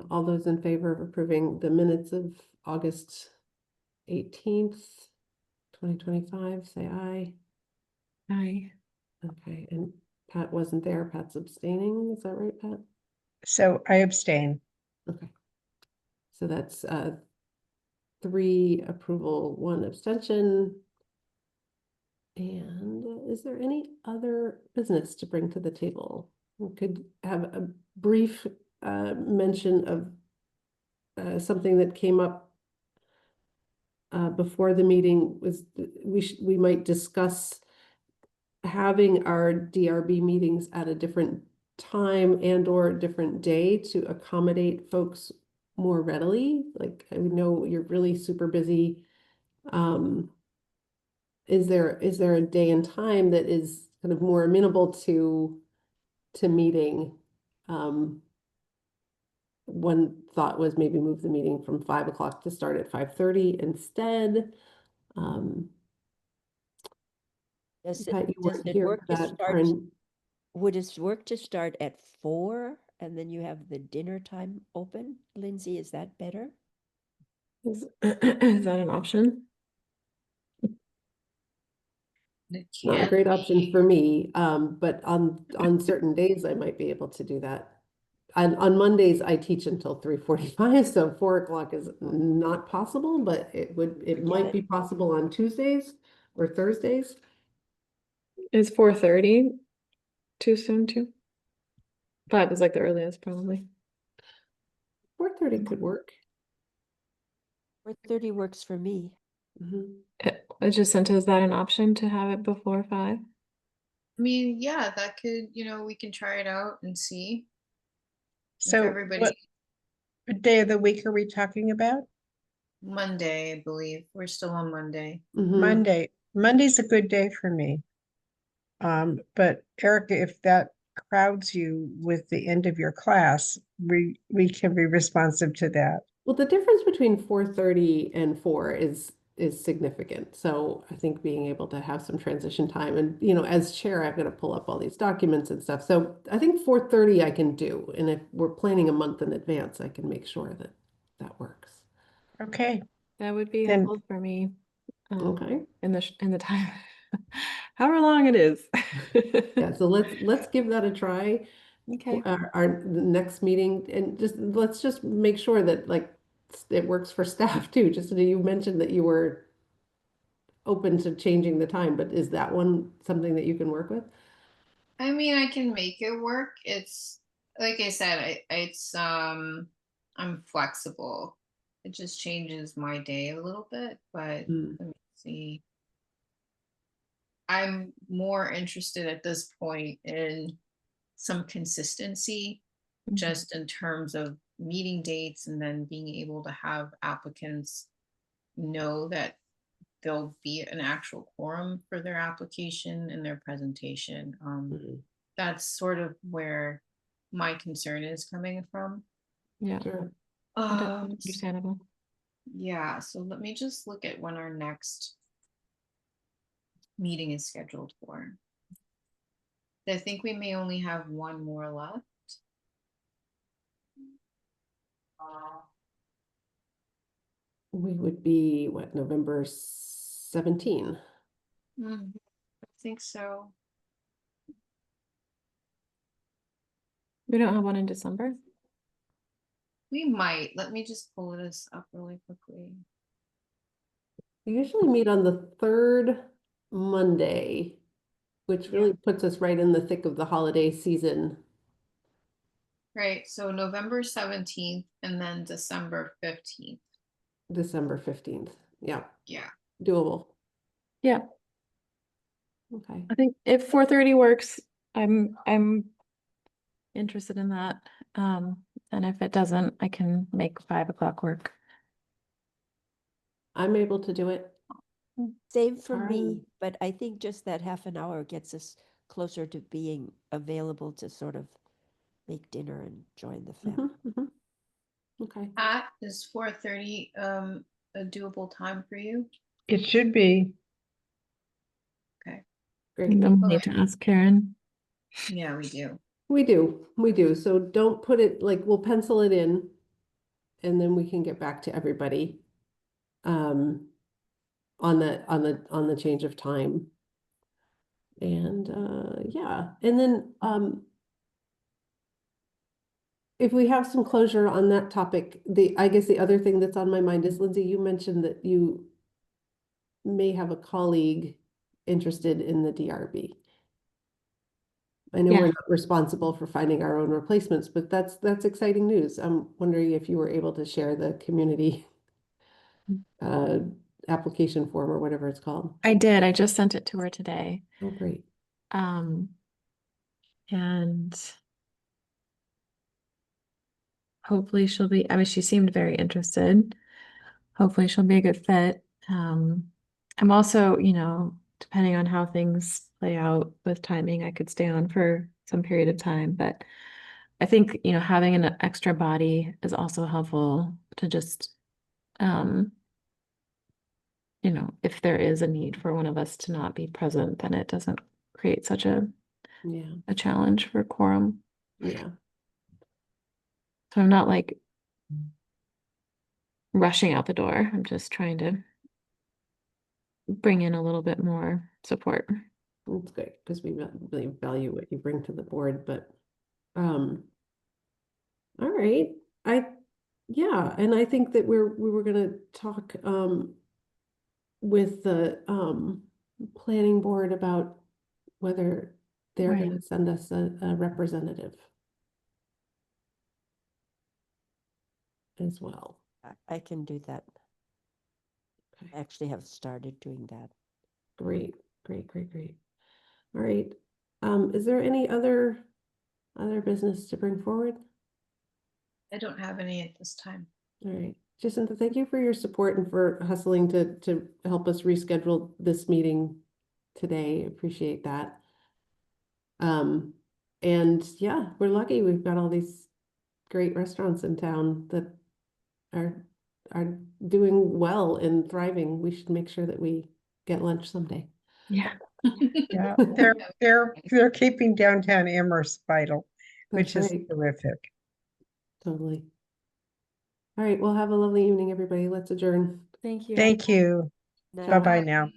Speaker 1: All those in favor of approving the minutes of August 18th, 2025, say aye.
Speaker 10: Aye.
Speaker 1: Okay, and Pat wasn't there. Pat's abstaining. Is that right, Pat?
Speaker 9: So I abstain.
Speaker 1: Okay. So that's 3 approval, 1 abstention. And is there any other business to bring to the table? We could have a brief mention of something that came up before the meeting was we might discuss having our DRB meetings at a different time and or a different day to accommodate folks more readily. Like, I know you're really super busy. Is there a day and time that is kind of more amenable to meeting? One thought was maybe move the meeting from 5 o'clock to start at 5:30 instead.
Speaker 5: Does
Speaker 1: Pat, you
Speaker 5: does
Speaker 1: weren't
Speaker 5: it
Speaker 1: here
Speaker 5: work
Speaker 1: for
Speaker 5: to
Speaker 1: that
Speaker 5: start?
Speaker 1: time.
Speaker 5: Would it work to start at 4 and then you have the dinner time open? Lindsay, is that better?
Speaker 10: Is that an option?
Speaker 2: It
Speaker 1: Not a
Speaker 2: can
Speaker 1: great option
Speaker 2: be.
Speaker 1: for me, but on certain days I might be able to do that. On Mondays, I teach until 3:45, so 4 o'clock is not possible, but it
Speaker 5: Forget
Speaker 1: might
Speaker 5: it.
Speaker 1: be possible on Tuesdays or Thursdays.
Speaker 10: Is 4:30 too soon too? 5 is like the earliest probably.
Speaker 1: 4:30 could work.
Speaker 5: 4:30 works for me.
Speaker 1: Mhm.
Speaker 10: It just sent us that an option to have it before 5.
Speaker 2: I mean, yeah, that could, we can try it out and see if
Speaker 9: So
Speaker 2: everybody
Speaker 9: what day of the week are we talking about?
Speaker 2: Monday, I believe. We're still on Monday.
Speaker 1: Mhm.
Speaker 9: Monday. Monday's a good day for me. But Erica, if that crowds you with the end of your class, we can be responsive to that.
Speaker 1: Well, the difference between 4:30 and 4 is significant. So I think being able to have some transition time and, as chair, I've got to pull up all these documents and stuff. So I think 4:30 I can do. And if we're planning a month in advance, I can make sure that that works.
Speaker 9: Okay,
Speaker 10: That would be
Speaker 9: Then-
Speaker 10: helpful for me.
Speaker 1: Okay.
Speaker 10: In the time, however long it is.
Speaker 1: Yeah, so let's give that a try.
Speaker 10: Okay.
Speaker 1: Our next meeting, and let's just make sure that like it works for staff too. Just so you mentioned that you were open to changing the time, but is that one something that you can work with?
Speaker 2: I mean, I can make it work. It's like I said, I'm flexible. It just changes my day a little bit, but
Speaker 1: Mm.
Speaker 2: let me see. I'm more interested at this point in some consistency, just in terms of meeting dates and then being able to have applicants know that there'll be an actual quorum for their application and their presentation.
Speaker 1: Mhm.
Speaker 2: That's sort of where my concern is coming from.
Speaker 10: Yeah,
Speaker 1: Sure.
Speaker 10: understandable.
Speaker 2: Yeah, so let me just look at when our next meeting is scheduled for. I think we may only have one more left.
Speaker 1: We would be what, November 17?
Speaker 2: I think so.
Speaker 10: We don't have one in December.
Speaker 2: We might. Let me just pull this up really quickly.
Speaker 1: We usually meet on the 3rd Monday, which really puts us right in the thick of the holiday season.
Speaker 2: Right, so November 17th and then December 15th.
Speaker 1: December 15th. Yeah,
Speaker 2: Yeah.
Speaker 1: doable.
Speaker 10: Yeah,
Speaker 1: Okay.
Speaker 10: I think if 4:30 works, interested in that. And if it doesn't, I can make 5 o'clock work.
Speaker 1: I'm able to do it.
Speaker 5: Same for
Speaker 1: Um,
Speaker 5: me, but I think just that half an hour gets us closer to being available to sort of make dinner and join the family.
Speaker 1: Okay,
Speaker 2: Pat, is 4:30 a doable time for you?
Speaker 9: It should be.
Speaker 1: great.
Speaker 10: Then we'll need
Speaker 2: Okay.
Speaker 10: to ask Karen.
Speaker 2: Yeah, we do.
Speaker 1: We do. So don't put it, like, we'll pencil it in and then we can get back to everybody on the change of time. And yeah, and then if we have some closure on that topic, I guess the other thing that's on my mind is, Lindsay, you mentioned that you may have a colleague interested in the DRB. I know we're
Speaker 10: Yeah.
Speaker 1: not responsible for finding our own replacements, but that's exciting news. I'm wondering if you were able to share the community application form or whatever it's called.
Speaker 10: I did. I just sent it to her today.
Speaker 1: Oh, great.
Speaker 10: And hopefully she'll be, I mean, she seemed very interested. Hopefully she'll be a good fit. I'm also, you know, depending on how things play out with timing, I could stay on for some period of time, but I think, you know, having an extra body is also helpful to just, you know, if there is a need for one of us to not be present, then it doesn't create such a
Speaker 1: Yeah,
Speaker 10: challenge for quorum.
Speaker 1: yeah.
Speaker 10: So I'm not like rushing out the door. I'm just trying to bring in a little bit more support.
Speaker 1: That's good because we really value what you bring to the board, but all right. Yeah, and I think that we were gonna talk with the planning board about whether they're
Speaker 10: Right.
Speaker 1: gonna send us a representative as well.
Speaker 5: I can do that.
Speaker 1: Okay.
Speaker 5: I actually have started doing that.
Speaker 1: Great. All right. Is there any other business to bring forward?
Speaker 2: I don't have any at this time.
Speaker 1: All right. Jacinta, thank you for your support and for hustling to help us reschedule this meeting today. Appreciate that. And yeah, we're lucky we've got all these great restaurants in town that are doing well and thriving. We should make sure that we get lunch someday.
Speaker 10: Yeah.
Speaker 9: Yeah, they're keeping downtown Amherst vital, which
Speaker 1: That's
Speaker 9: is
Speaker 1: right.
Speaker 9: terrific.
Speaker 1: Totally. All right, well, have a lovely evening, everybody. Let's adjourn.
Speaker 10: Thank you.
Speaker 9: Thank you.
Speaker 5: Night.
Speaker 9: Bye-bye now.